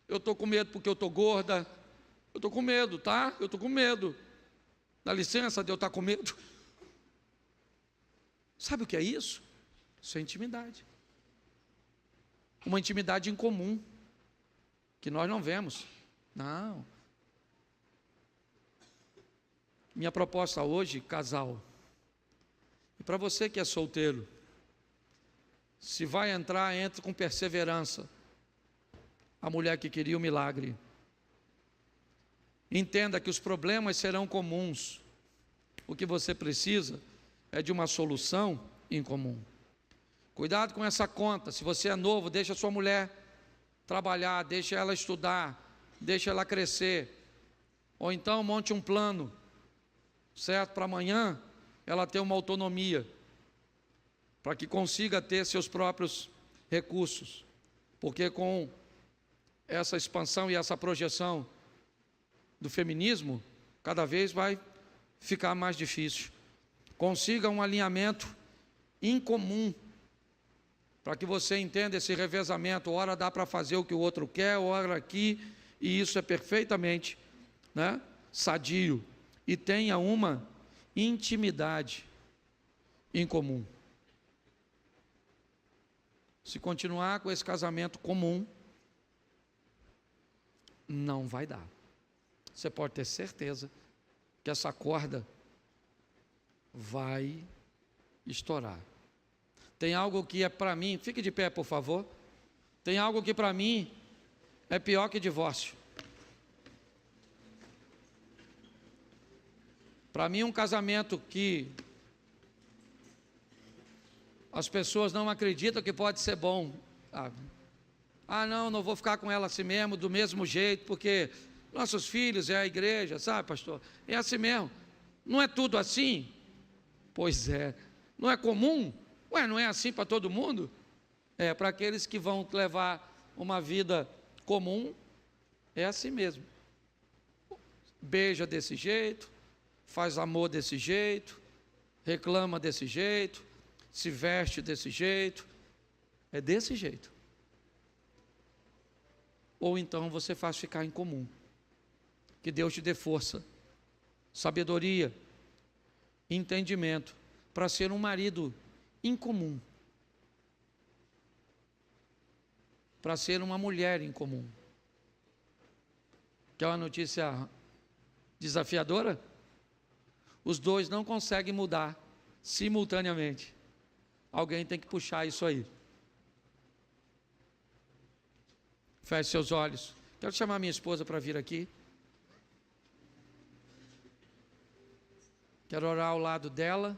Eu estou com medo porque eu estou gorda. Eu estou com medo, tá? Eu estou com medo. Dá licença de eu estar com medo. Sabe o que é isso? Isso é intimidade. Uma intimidade incomum, que nós não vemos. Não. Minha proposta hoje, casal, e para você que é solteiro, se vai entrar, entre com perseverança. A mulher que queria o milagre. Entenda que os problemas serão comuns. O que você precisa é de uma solução em comum. Cuidado com essa conta. Se você é novo, deixa a sua mulher trabalhar, deixa ela estudar, deixa ela crescer. Ou então monte um plano, certo? Para amanhã ela ter uma autonomia, para que consiga ter seus próprios recursos. Porque com essa expansão e essa projeção do feminismo, cada vez vai ficar mais difícil. Consiga um alinhamento incomum, para que você entenda esse revezamento. Ora dá para fazer o que o outro quer, ora aqui, e isso é perfeitamente, sadio. E tenha uma intimidade em comum. Se continuar com esse casamento comum, não vai dar. Você pode ter certeza que essa corda vai estourar. Tem algo que é para mim, fique de pé por favor, tem algo que para mim é pior que divórcio. Para mim um casamento que as pessoas não acreditam que pode ser bom. Não vou ficar com ela assim mesmo, do mesmo jeito, porque nossos filhos é a igreja, sabe, pastor? É assim mesmo. Não é tudo assim? Pois é. Não é comum? Não é assim para todo mundo? É para aqueles que vão levar uma vida comum, é assim mesmo. Beija desse jeito, faz amor desse jeito, reclama desse jeito, se veste desse jeito, é desse jeito. Ou então você faz ficar em comum. Que Deus te dê força, sabedoria, entendimento, para ser um marido incomum, para ser uma mulher incomum. Quer uma notícia desafiadora? Os dois não conseguem mudar simultaneamente. Alguém tem que puxar isso aí. Feche seus olhos. Quero chamar minha esposa para vir aqui. Quero orar ao lado dela.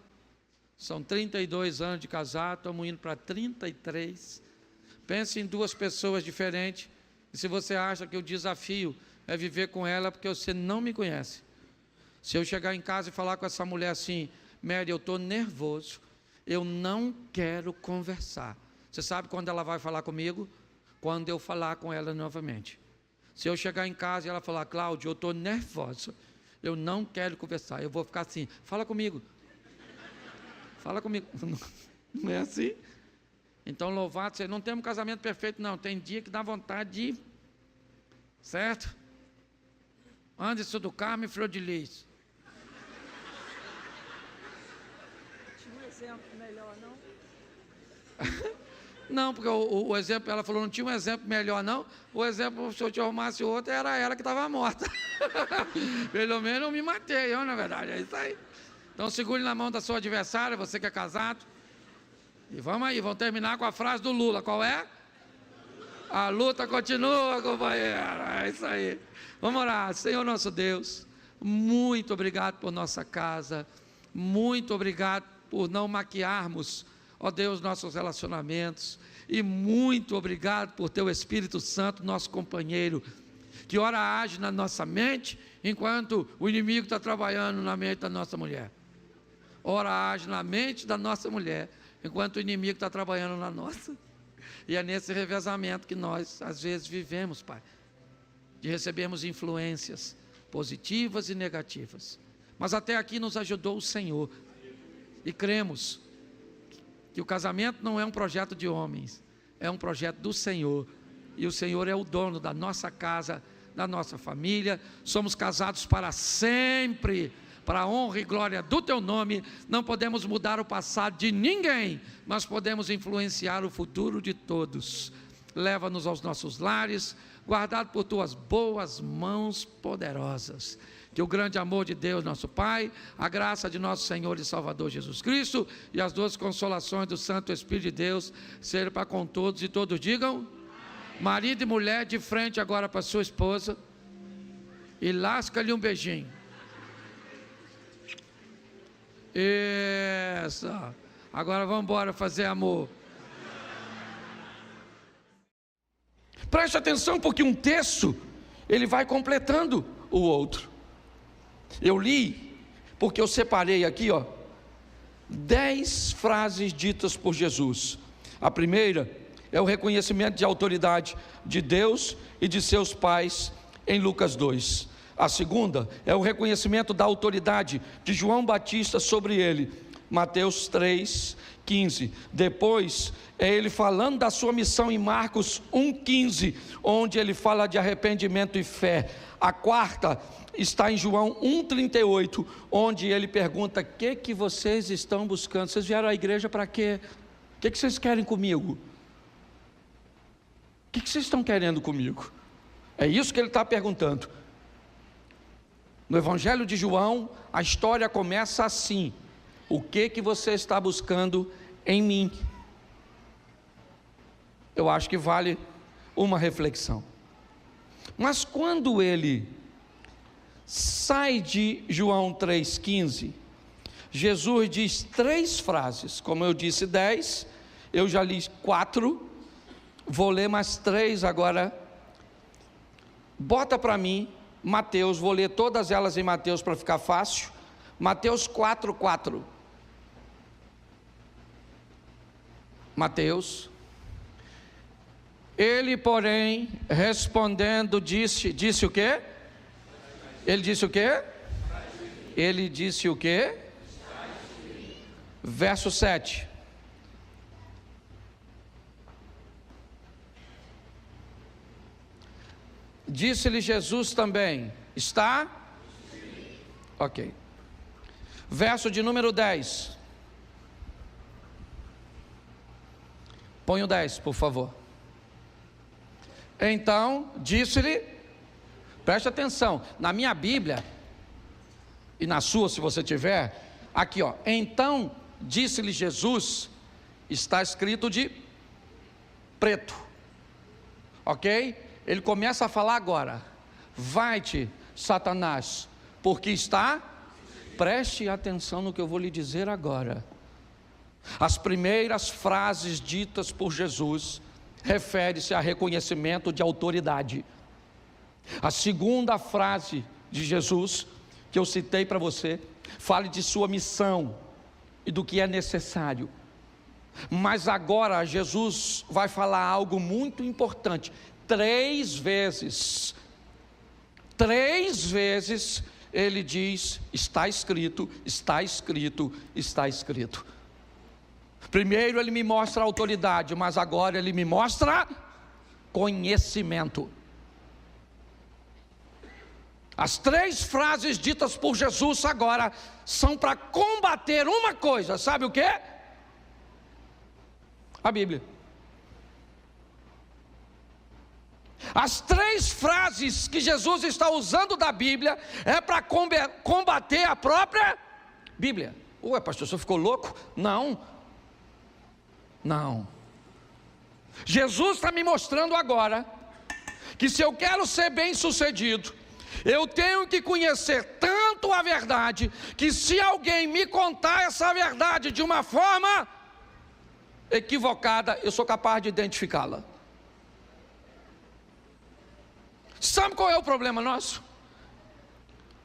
São 32 anos de casado, estamos indo para 33. Pense em duas pessoas diferentes. E se você acha que o desafio é viver com ela, porque você não me conhece. Se eu chegar em casa e falar com essa mulher assim: Mary, eu estou nervoso, eu não quero conversar. Você sabe quando ela vai falar comigo? Quando eu falar com ela novamente. Se eu chegar em casa e ela falar: Cláudio, eu estou nervosa, eu não quero conversar, eu vou ficar assim: fala comigo. Fala comigo. Não é assim? Então, louvado seja. Não temos casamento perfeito, não. Tem dia que dá vontade de... Certo? Anderson do Carmo e Flor de Lis. Tinha um exemplo melhor, não? Não, porque o exemplo, ela falou, não tinha um exemplo melhor, não. O exemplo, se eu te arrumasse outro, era ela que estava morta. Pelo menos eu me matei, na verdade. É isso aí. Então, segure na mão da sua adversária, você que é casado. E vamos aí, vamos terminar com a frase do Lula. Qual é? A luta continua, companheiro. É isso aí. Vamos orar. Senhor nosso Deus, muito obrigado por nossa casa. Muito obrigado por não maquiarmos, ó Deus, nossos relacionamentos. E muito obrigado por teu Espírito Santo, nosso companheiro, que ora age na nossa mente, enquanto o inimigo está trabalhando na mente da nossa mulher. Ora age na mente da nossa mulher, enquanto o inimigo está trabalhando na nossa. E é nesse revezamento que nós, às vezes, vivemos, Pai, de recebermos influências positivas e negativas. Mas até aqui nos ajudou o Senhor. E cremos que o casamento não é um projeto de homens, é um projeto do Senhor. E o Senhor é o dono da nossa casa, da nossa família. Somos casados para sempre, para a honra e glória do teu nome. Não podemos mudar o passado de ninguém, mas podemos influenciar o futuro de todos. Leva-nos aos nossos lares, guardado por tuas boas mãos poderosas. Que o grande amor de Deus, nosso Pai, a graça de nosso Senhor e Salvador Jesus Cristo e as duas consolações do Santo Espírito de Deus sejam para com todos, e todos digam amém. Marido e mulher, de frente agora para sua esposa e lasca-lhe um beijinho. Isso. Agora vamos embora fazer amor. Preste atenção, porque um texto ele vai completando o outro. Eu li, porque eu separei aqui, 10 frases ditas por Jesus. A primeira é o reconhecimento de autoridade de Deus e de seus pais em Lucas 2. A segunda é o reconhecimento da autoridade de João Batista sobre ele, Mateus 3:15. Depois é ele falando da sua missão em Marcos 1:15, onde ele fala de arrependimento e fé. A quarta está em João 1:38, onde ele pergunta: o que vocês estão buscando? Vocês vieram à igreja para quê? O que vocês querem comigo? O que vocês estão querendo comigo? É isso que ele está perguntando. No Evangelho de João, a história começa assim: o que você está buscando em mim? Eu acho que vale uma reflexão. Mas quando ele sai de João 3,15, Jesus diz 3 frases. Como eu disse 10, eu já li 4, vou ler mais 3 agora. Bota para mim Mateus, vou ler todas elas em Mateus para ficar fácil. Mateus 4:4. Mateus. Ele, porém, respondendo, disse o quê? Ele disse o quê? Ele disse o quê? Verso 7. Disse-lhe Jesus também, está? Ok. Verso de número 10. Põe o 10, por favor. Então, disse-lhe, preste atenção, na minha Bíblia, e na sua, se você tiver, aqui ó, então, disse-lhe Jesus, está escrito de preto, ok? Ele começa a falar agora, vai-te, Satanás, porque está, preste atenção no que eu vou lhe dizer agora. As primeiras frases ditas por Jesus refere-se a reconhecimento de autoridade. A segunda frase de Jesus, que eu citei para você, fala de sua missão e do que é necessário. Mas agora Jesus vai falar algo muito importante. 3 vezes ele diz, está escrito, está escrito, está escrito. Primeiro ele me mostra autoridade, mas agora ele me mostra conhecimento. As 3 frases ditas por Jesus agora são para combater uma coisa, sabe o que? A Bíblia. As 3 frases que Jesus está usando da Bíblia é para combater a própria Bíblia. Ué, pastor, você ficou louco? Não. Jesus está me mostrando agora que se eu quero ser bem sucedido, eu tenho que conhecer tanto a verdade, que se alguém me contar essa verdade de uma forma equivocada, eu sou capaz de identificá-la. Sabe qual é o problema nosso?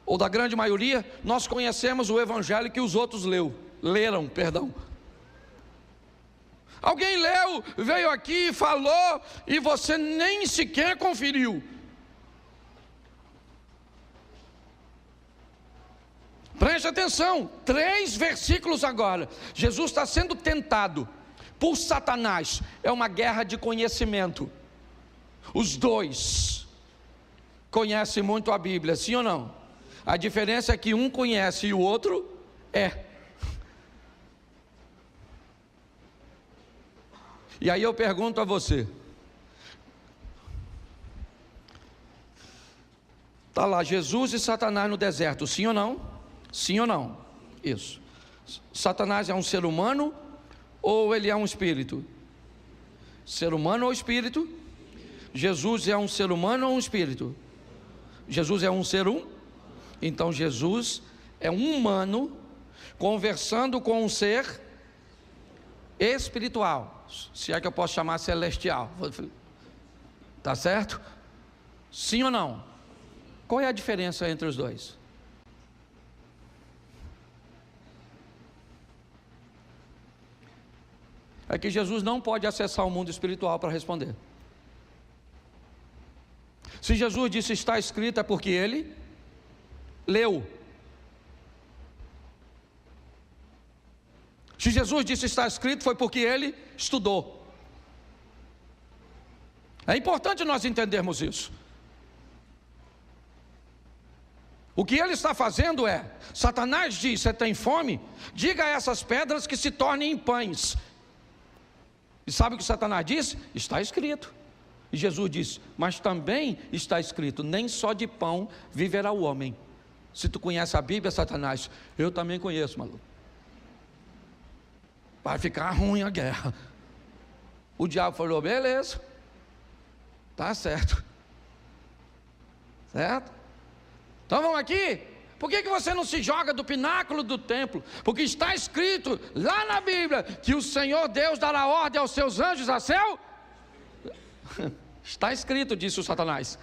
Ou da grande maioria, nós conhecemos o evangelho que os outros leram. Alguém leu, veio aqui, falou, e você nem sequer conferiu. Preste atenção, 3 versículos agora. Jesus está sendo tentado por Satanás. É uma guerra de conhecimento. Os 2 conhecem muito a Bíblia, sim ou não? A diferença é que um conhece e o outro é. E aí eu pergunto a você, está lá Jesus e Satanás no deserto, sim ou não? Sim ou não? Isso. Satanás é um ser humano ou ele é um espírito? Ser humano ou espírito? Jesus é um ser humano ou um espírito? Jesus é um ser Então Jesus é um humano conversando com um ser espiritual, se é que eu posso chamar celestial. Tá certo? Sim ou não? Qual é a diferença entre os 2? É que Jesus não pode acessar o mundo espiritual para responder. Se Jesus disse está escrito, é porque ele leu. Se Jesus disse está escrito, foi porque ele estudou. É importante nós entendermos isso. O que ele está fazendo é, Satanás diz, você tem fome? Diga a essas pedras que se tornem em pães. E sabe o que Satanás disse? Está escrito. E Jesus disse, mas também está escrito, nem só de pão viverá o homem. Se tu conhece a Bíblia, Satanás, eu também conheço, maluco. Vai ficar ruim a guerra. O diabo falou, beleza, tá certo. Certo? Então vamos aqui. Por que você não se joga do pináculo do templo? Porque está escrito lá na Bíblia que o Senhor Deus dará ordem aos seus anjos a seu... Está escrito, disse o Satanás.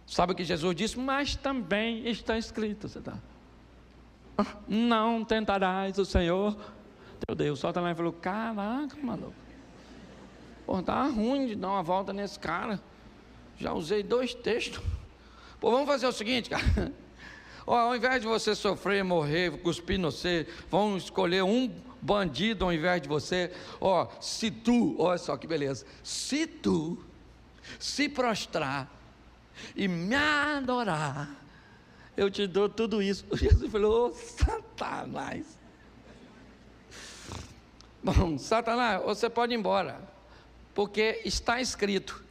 Sabe o que Jesus disse? Mas também está escrito. Não tentarás o Senhor teu Deus. O Satanás falou, caraca, maluco. Pô, tá ruim de dar uma volta nesse cara. Já usei 2 textos. Pô, vamos fazer o seguinte, cara. Ó, ao invés de você sofrer, morrer, cuspir no você, vamos escolher um bandido ao invés de você. Ó, se tu, olha só que beleza, se tu se prostrar e me adorar, eu te dou tudo isso. Jesus falou: ô Satanás. Bom, Satanás, você pode ir embora, porque está escrito: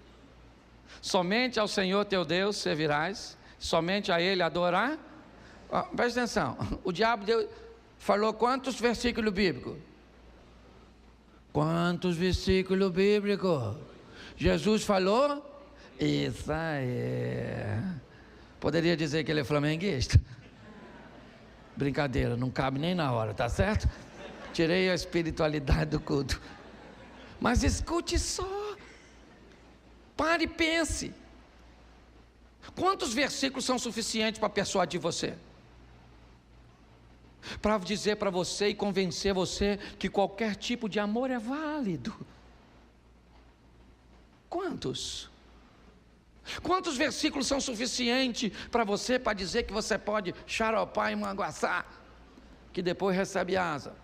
somente ao Senhor teu Deus servirás, somente a Ele adorar. Presta atenção, o diabo falou quantos versículos bíblicos? Quantos versículos bíblicos? Jesus falou? Isso aí. Poderia dizer que ele é flamenguista? Brincadeira, não cabe nem na hora, tá certo? Tirei a espiritualidade do culto. Mas escute só. Pare e pense. Quantos versículos são suficientes para persuadir você? Para dizer para você e convencer você que qualquer tipo de amor é válido. Quantos? Quantos versículos são suficientes para você, para dizer que você pode xaropar e manguaçar, que depois recebe asa?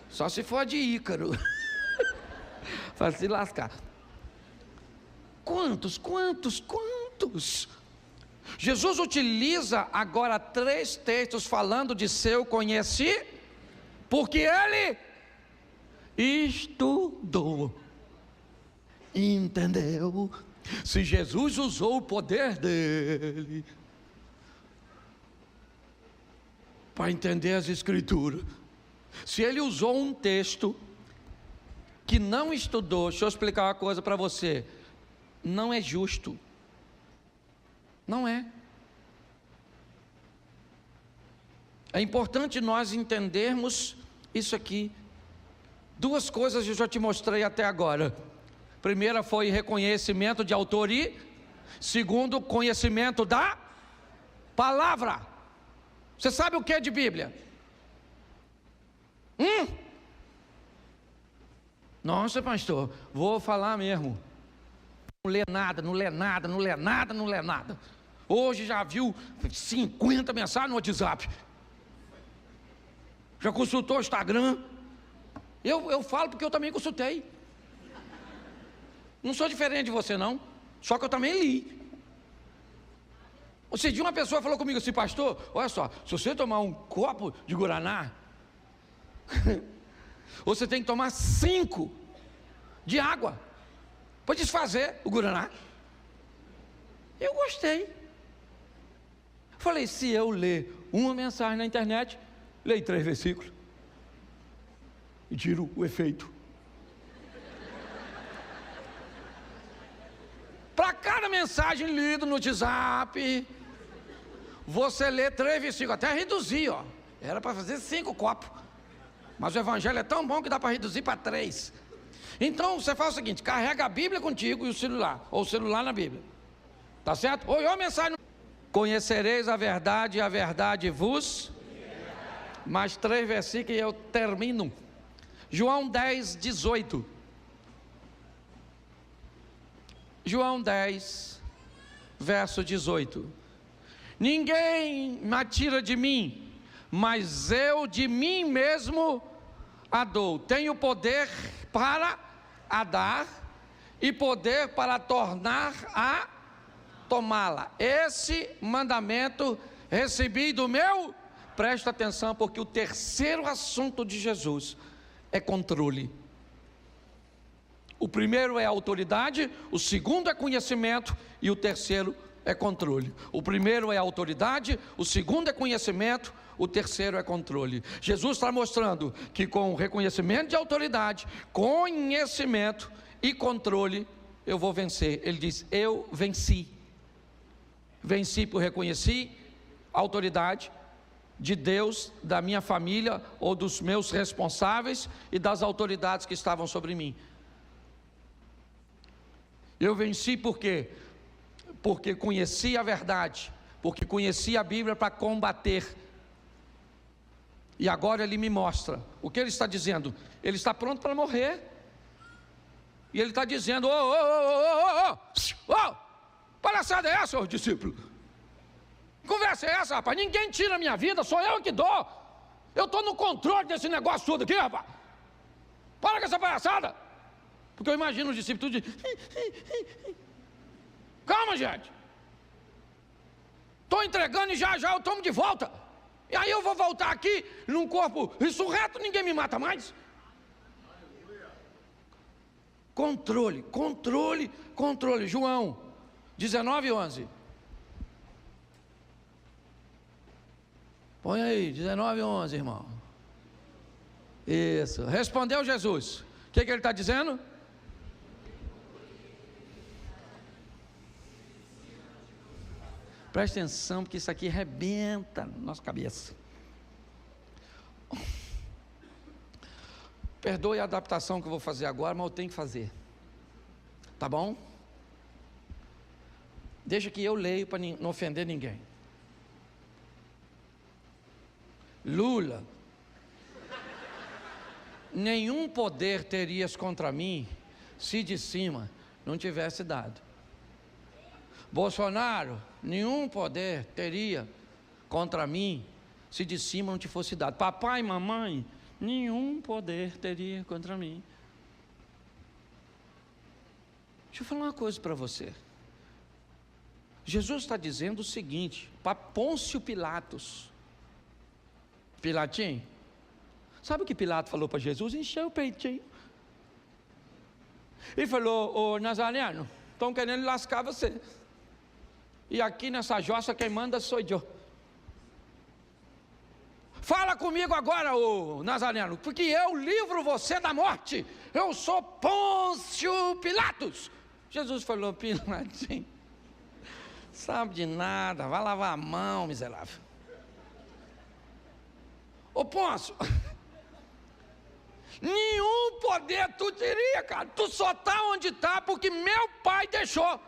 Só se for de Ícaro. Para se lascar. Quantos? Jesus utiliza agora 3 textos falando de seu conhecimento, porque ele estudou, entendeu? Se Jesus usou o poder dele para entender as Escrituras, se ele usou um texto que não estudou, deixa eu explicar uma coisa para você: não é justo. Não é. É importante nós entendermos isso aqui. 2 coisas eu já te mostrei até agora. Primeira foi reconhecimento de autor e segundo, conhecimento da palavra. Você sabe o que é de Bíblia? Nossa, pastor, vou falar mesmo. Não lê nada. Hoje já viu 50 mensagens no WhatsApp. Já consultou o Instagram. Eu falo porque eu também consultei. Não sou diferente de você não. Só que eu também li. Ou seja, uma pessoa falou comigo assim: pastor, olha só, se você tomar um copo de guaraná, você tem que tomar 5 de água para desfazer o guaraná. Eu gostei. Falei: se eu ler uma mensagem na internet, leio 3 versículos e tiro o efeito. Para cada mensagem lida no WhatsApp, você lê 3 versículos, até reduzir, ó. Era para fazer 5 copos, mas o evangelho é tão bom que dá para reduzir para 3. Então você faz o seguinte: carrega a Bíblia contigo e o celular, ou o celular na Bíblia, tá certo? Ou a mensagem: conhecereis a verdade e a verdade vos. Mais 3 versículos e eu termino. João 10, 18. João 10, verso 18. Ninguém me atira de mim, mas eu de mim mesmo a dou. Tenho poder para a dar e poder para tornar a tomá-la. Esse mandamento recebi do meu. Presta atenção, porque o terceiro assunto de Jesus é controle. O primeiro é autoridade, o segundo é conhecimento e o terceiro é controle. O primeiro é autoridade, o segundo é conhecimento, o terceiro é controle. Jesus está mostrando que com o reconhecimento de autoridade, conhecimento e controle, eu vou vencer. Ele diz: eu venci. Venci por reconhecer a autoridade de Deus, da minha família ou dos meus responsáveis e das autoridades que estavam sobre mim. Eu venci por quê? Porque conheci a verdade, porque conheci a Bíblia para combater. E agora ele me mostra o que ele está dizendo. Ele está pronto para morrer. E ele está dizendo: ô, palhaçada é essa, ô discípulo? Conversa é essa, rapaz? Ninguém tira a minha vida, sou eu que dou. Eu estou no controle desse negócio tudo aqui, rapaz. Para com essa palhaçada. Porque eu imagino os discípulos tudo de... Calma, gente. Estou entregando e já eu tomo de volta. E aí eu vou voltar aqui num corpo ressurreto, ninguém me mata mais. Controle. João 19:11. Põe aí, 19:11, irmão. Isso. Respondeu Jesus. O que ele está dizendo? Presta atenção, porque isso aqui arrebenta na nossa cabeça. Perdoe a adaptação que eu vou fazer agora, mas eu tenho que fazer. Tá bom? Deixa que eu leio para não ofender ninguém. Lula: nenhum poder terias contra mim se de cima não tivesse dado. Bolsonaro: nenhum poder teria contra mim se de cima não te fosse dado. Papai e mamãe: nenhum poder teria contra mim. Deixa eu falar uma coisa para você. Jesus está dizendo o seguinte para Pôncio Pilatos. Pilatinho, sabe o que Pilato falou para Jesus? Encheu o peitinho. E falou: ô Nazareno, estão querendo lascar você. E aqui nessa jossa quem manda sou eu. Fala comigo agora, ô Nazareno, porque eu livro você da morte. Eu sou Pôncio Pilatos. Jesus falou: Pilatinho, sabe de nada, vai lavar a mão, miserável. Ô Pôncio, nenhum poder tu teria, cara. Tu só está onde está porque meu pai deixou.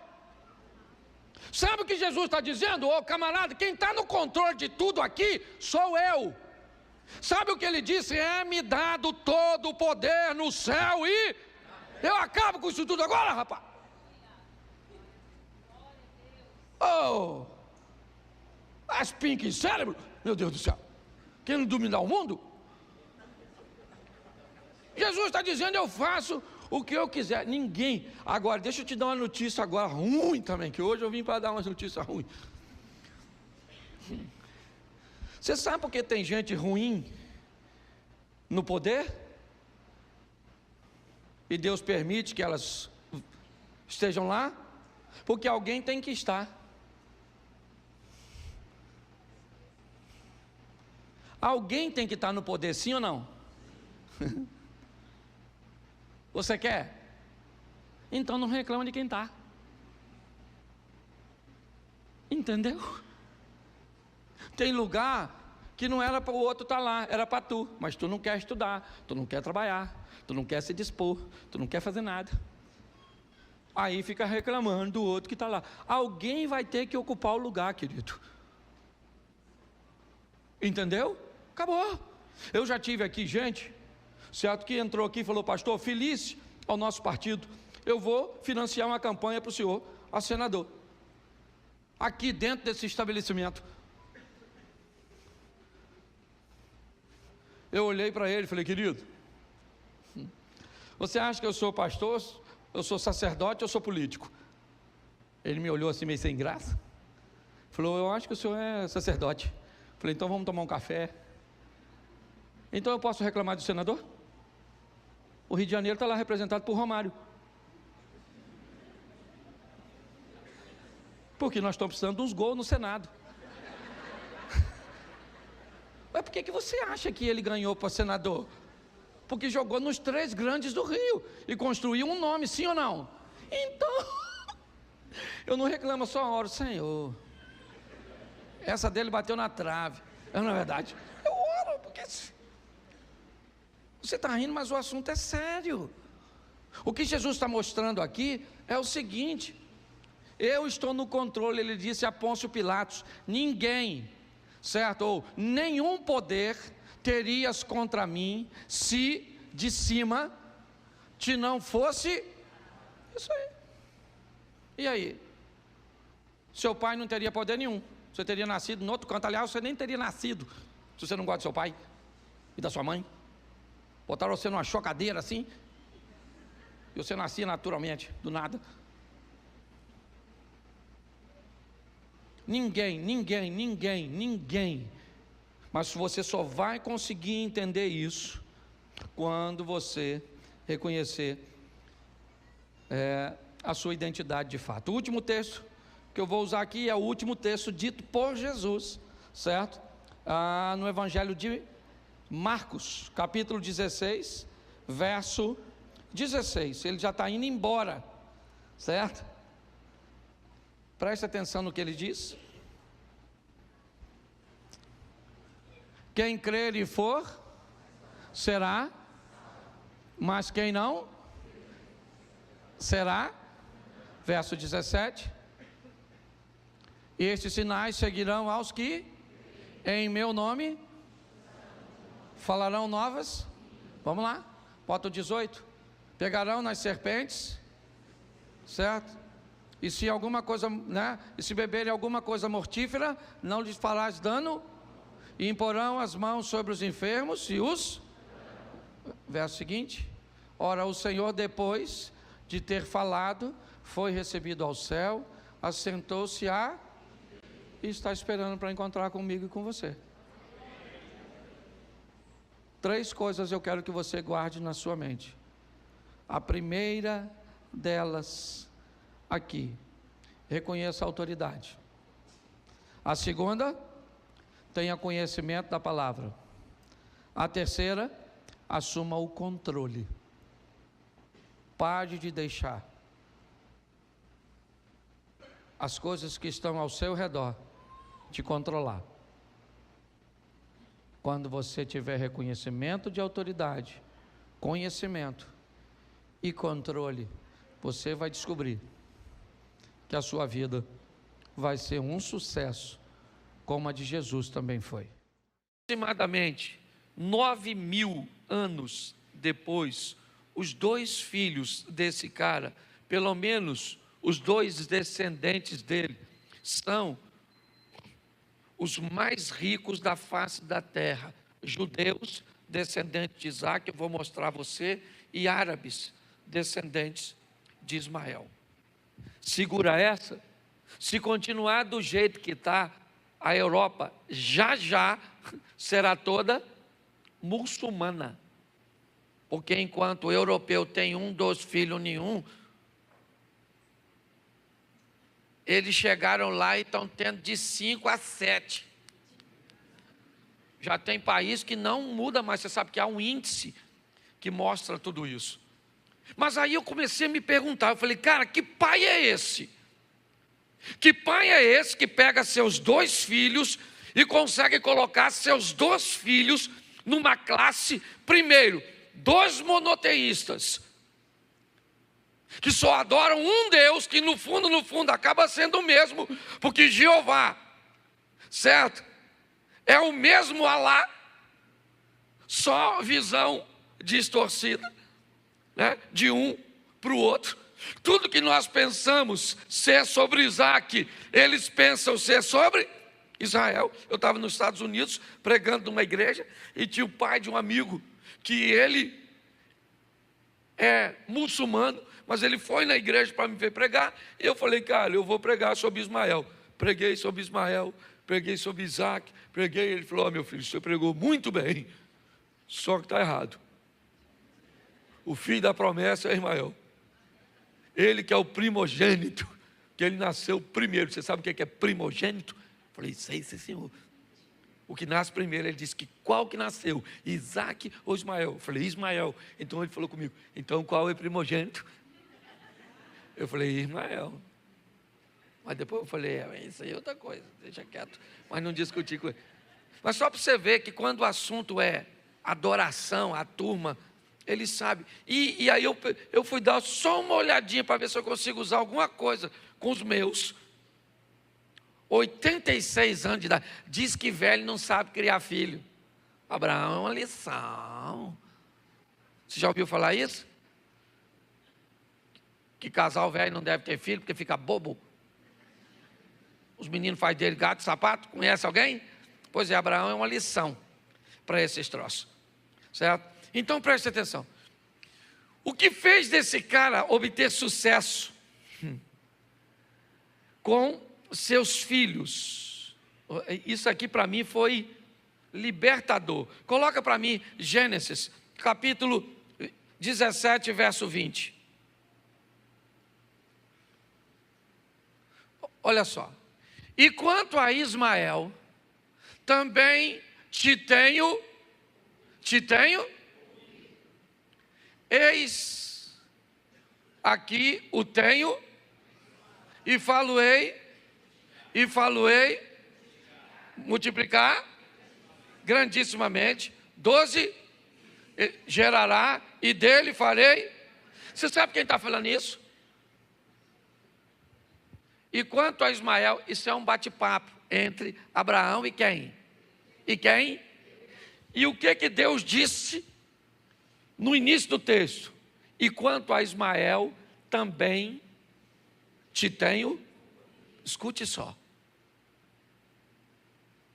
Sabe o que Jesus está dizendo? Ô camarada, quem está no controle de tudo aqui sou eu. Sabe o que ele disse? É-me dado todo o poder no céu e... Eu acabo com isso tudo agora, rapaz. Oh, as pink cérebro, meu Deus do céu. Querendo dominar o mundo? Jesus está dizendo: eu faço o que eu quiser. Ninguém. Agora, deixa eu te dar uma notícia agora ruim também, que hoje eu vim para dar umas notícias ruins. Você sabe por que tem gente ruim no poder? E Deus permite que elas estejam lá? Porque alguém tem que estar. Alguém tem que estar no poder, sim ou não? Você quer? Então não reclama de quem está. Entendeu? Tem lugar que não era para o outro estar lá, era para tu. Mas tu não quer estudar, tu não quer trabalhar, tu não quer se dispor, tu não quer fazer nada. Aí fica reclamando do outro que está lá. Alguém vai ter que ocupar o lugar, querido. Entendeu? Acabou. Eu já tive aqui gente, certo, que entrou aqui e falou: pastor, feliz ao nosso partido, eu vou financiar uma campanha para o senhor, a senador, aqui dentro desse estabelecimento. Eu olhei para ele e falei: querido, você acha que eu sou pastor, eu sou sacerdote, eu sou político? Ele me olhou assim meio sem graça, falou: eu acho que o senhor é sacerdote. Falei: então vamos tomar um café. Então eu posso reclamar do senador? O Rio de Janeiro está lá representado por Romário. Porque nós estamos precisando de uns gols no Senado. Mas por que você acha que ele ganhou para senador? Porque jogou nos 3 grandes do Rio e construiu um nome, sim ou não? Então, eu não reclamo, só oro: Senhor, essa dele bateu na trave. Não é verdade? Eu oro, porque você está rindo, mas o assunto é sério. O que Jesus está mostrando aqui é o seguinte: eu estou no controle. Ele disse a Pôncio Pilatos: ninguém, certo, ou nenhum poder terias contra mim se de cima te não fosse Isso aí. E aí? Seu pai não teria poder nenhum. Você teria nascido em outro canto. Aliás, você nem teria nascido se você não gosta do seu pai e da sua mãe. Botaram você numa chocadeira assim, e você nascia naturalmente, do nada. Ninguém. Mas você só vai conseguir entender isso quando você reconhecer a sua identidade de fato. O último texto que eu vou usar aqui é o último texto dito por Jesus, certo? No Evangelho de Marcos, capítulo 16, verso 16. Ele já está indo embora, certo? Preste atenção no que ele diz. Quem crer e for, será, mas quem não, será. Verso 17. E estes sinais seguirão aos que, em meu nome, falarão novas. Vamos lá, bota o 18. Pegarão nas serpentes, certo? E se alguma coisa, e se beberem alguma coisa mortífera, não lhes farás dano. E imporão as mãos sobre os enfermos e os... Verso seguinte. Ora, o Senhor, depois de ter falado, foi recebido ao céu, assentou-se e está esperando para encontrar comigo e com você. 3 coisas eu quero que você guarde na sua mente. A primeira delas, aqui, reconheça a autoridade. A segunda, tenha conhecimento da palavra. A terceira, assuma o controle. Pare de deixar as coisas que estão ao seu redor te controlar. Quando você tiver reconhecimento de autoridade, conhecimento e controle, você vai descobrir que a sua vida vai ser um sucesso, como a de Jesus também foi. Aproximadamente 9.000 anos depois, os 2 filhos desse cara, pelo menos os 2 descendentes dele, são os mais ricos da face da terra. Judeus, descendentes de Isaac, eu vou mostrar a você, e árabes, descendentes de Ismael. Segura essa. Se continuar do jeito que está, a Europa já será toda muçulmana. Porque enquanto o europeu tem 1, 2 filhos nenhum, eles chegaram lá e estão tendo de 5 a 7. Já tem país que não muda mais, você sabe que há um índice que mostra tudo isso. Mas aí eu comecei a me perguntar, eu falei, cara, que pai é esse? Que pai é esse que pega seus 2 filhos e consegue colocar seus 2 filhos numa classe, primeiro, 2 monoteístas, que só adoram um Deus, que no fundo acaba sendo o mesmo, porque Jeová, certo? É o mesmo Alá, só visão distorcida, de um para o outro. Tudo que nós pensamos ser sobre Isaac, eles pensam ser sobre Israel. Eu estava nos Estados Unidos pregando numa igreja e tinha o pai de um amigo que ele é muçulmano, mas ele foi na igreja para me ver pregar, e eu falei, cara, eu vou pregar sobre Ismael. Preguei sobre Ismael, preguei sobre Isaac, preguei, ele falou, meu filho, você pregou muito bem, só que está errado. O filho da promessa é Ismael. Ele que é o primogênito, que ele nasceu primeiro. Você sabe o que é primogênito? Eu falei, sei, senhor. O que nasce primeiro, ele disse que qual que nasceu? Isaac ou Ismael? Eu falei, Ismael. Então ele falou comigo, então qual é o primogênito? Eu falei, Ismael. Mas depois eu falei, isso aí é outra coisa, deixa quieto. Mas não discuti com ele. Mas só para você ver que quando o assunto é adoração, a turma, ele sabe. E aí eu fui dar só uma olhadinha para ver se eu consigo usar alguma coisa com os meus. 86 anos de idade. Diz que velho não sabe criar filho. Abraão é uma lição. Você já ouviu falar isso? que casal velho não deve ter filho, porque fica bobo. Os meninos fazem dele gato e sapato. Conhece alguém? Pois é, Abraão é uma lição para esses troços. Certo? Então preste atenção. O que fez desse cara obter sucesso com seus filhos? Isso aqui para mim foi libertador. Coloca para mim Gênesis, capítulo 17, verso 20. Olha só. E quanto a Ismael, também te tenho, eis aqui o tenho, e falo-ei, multiplicar grandissimamente, 12 gerará, e dele farei. Você sabe quem está falando isso? E quanto a Ismael, isso é um bate-papo entre Abraão e quem? E quem? E o que Deus disse no início do texto? E quanto a Ismael, também te tenho. Escute só.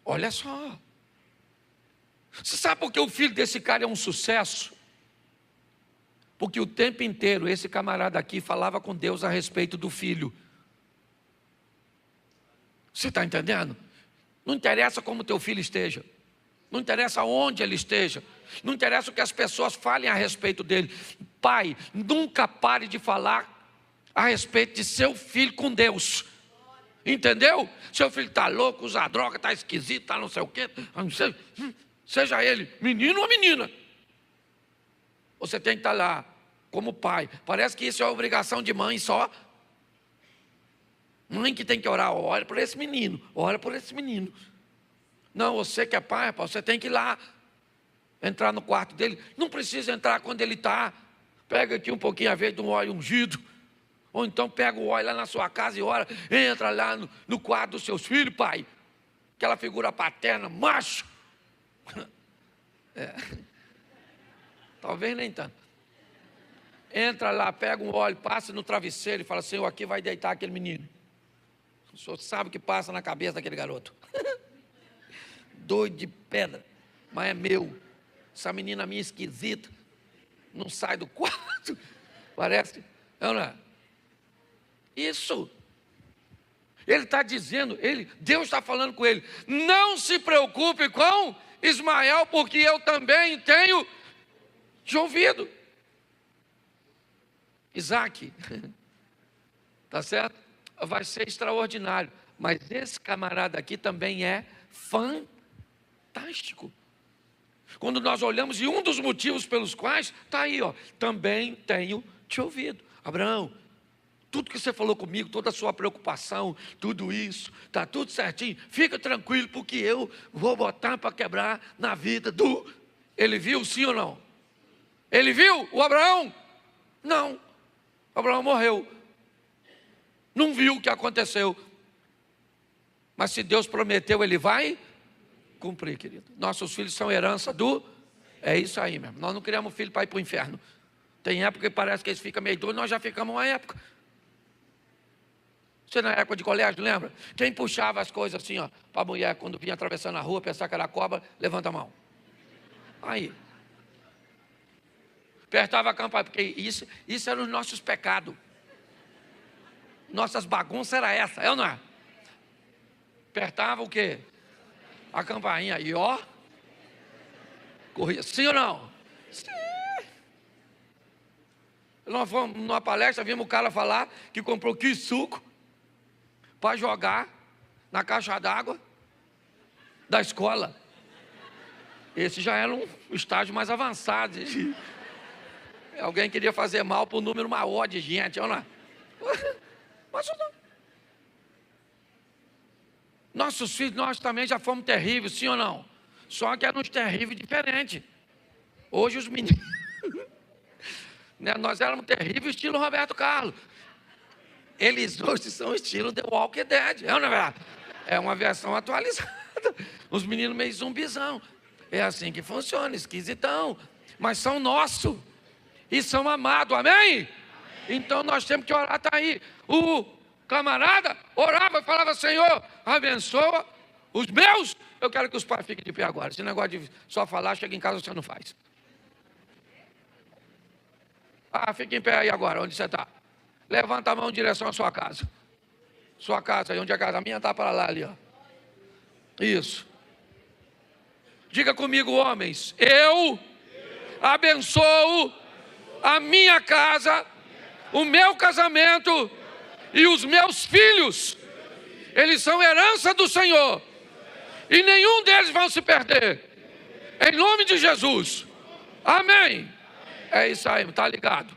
Olha só. Você sabe por que o filho desse cara é um sucesso? Porque o tempo inteiro esse camarada aqui falava com Deus a respeito do filho. Você está entendendo? Não interessa como teu filho esteja, não interessa onde ele esteja, não interessa o que as pessoas falem a respeito dele. Pai, nunca pare de falar a respeito de seu filho com Deus. Entendeu? Seu filho está louco, usa droga, está esquisito, está não sei o quê. Seja ele menino ou menina, você tem que estar lá como pai. Parece que isso é obrigação de mãe só. Mãe que tem que orar, ora por esse menino, ora por esse menino. Não, você que é pai, você tem que ir lá, entrar no quarto dele. Não precisa entrar quando ele está. Pega aqui um pouquinho a vez de um óleo ungido. Ou então pega o óleo lá na sua casa e ora. Entra lá no quarto dos seus filhos, pai. Aquela figura paterna, macho. Talvez nem tanto. Entra lá, pega um óleo, passa no travesseiro e fala: Senhor, aqui vai deitar aquele menino. O senhor sabe o que passa na cabeça daquele garoto. Doido de pedra, mas é meu. Essa menina minha esquisita, não sai do quarto. Parece, não é? Isso. Ele está dizendo, Deus está falando com ele: não se preocupe com Ismael, porque eu também tenho te ouvido. Isaac, tá certo? Vai ser extraordinário, mas esse camarada aqui também é fantástico. Quando nós olhamos, e um dos motivos pelos quais, está aí, ó, também tenho te ouvido. Abraão, tudo que você falou comigo, toda a sua preocupação, tudo isso, está tudo certinho, fica tranquilo, porque eu vou botar para quebrar na vida do... Ele viu, sim ou não? Ele viu o Abraão? Não, Abraão morreu, não viu o que aconteceu, mas se Deus prometeu, Ele vai cumprir, querido. Nossos filhos são herança do... É isso aí mesmo, nós não criamos filho para ir para o inferno. Tem época que parece que eles ficam meio doidos, nós já ficamos uma época. Você na época de colégio, lembra? Quem puxava as coisas assim, ó, para a mulher, quando vinha atravessando a rua, pensar que era cobra, levanta a mão. Aí. Apertava a campainha, porque isso eram os nossos pecados. Nossas bagunças era essa, é ou não é? Apertava o quê? A campainha, e ó, corria, sim ou não? Sim. Nós fomos numa palestra, vimos o cara falar que comprou suco para jogar na caixa d'água da escola. Esse já era um estágio mais avançado. Alguém queria fazer mal para o número maior de gente, olha lá. Mas não. Nossos filhos, nós também já fomos terríveis, sim ou não? Só que eram uns terríveis diferentes. Hoje os meninos... né, nós éramos terríveis estilo Roberto Carlos. Eles hoje são estilo The Walking Dead, é ou não é verdade? É uma versão atualizada. Os meninos meio zumbizão. É assim que funciona, esquisitão. Mas são nossos. E são amados, amém? Então nós temos que orar, está aí. O camarada orava e falava: Senhor, abençoa os meus. Eu quero que os pais fiquem de pé agora. Esse negócio de só falar, chega em casa você não faz. Fica em pé aí agora, onde você está. Levanta a mão em direção à sua casa. Sua casa aí, onde é a casa? A minha está para lá ali, ó. Isso. Diga comigo, homens: eu abençoo a minha casa, o meu casamento e os meus filhos. Eles são herança do Senhor e nenhum deles vão se perder, em nome de Jesus, amém. É isso aí, está ligado?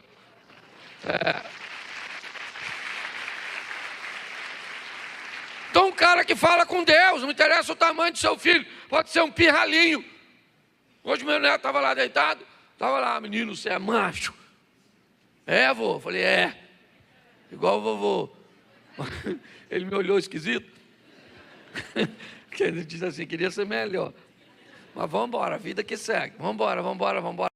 Então, um cara que fala com Deus, não interessa o tamanho do seu filho, pode ser um pirralhinho. Hoje meu neto estava lá deitado, estava lá: menino, você é macho? É, vô? Falei: é, igual o vovô. Ele me olhou esquisito, porque ele disse assim: queria ser melhor. Mas vamos embora, a vida que segue, vamos embora.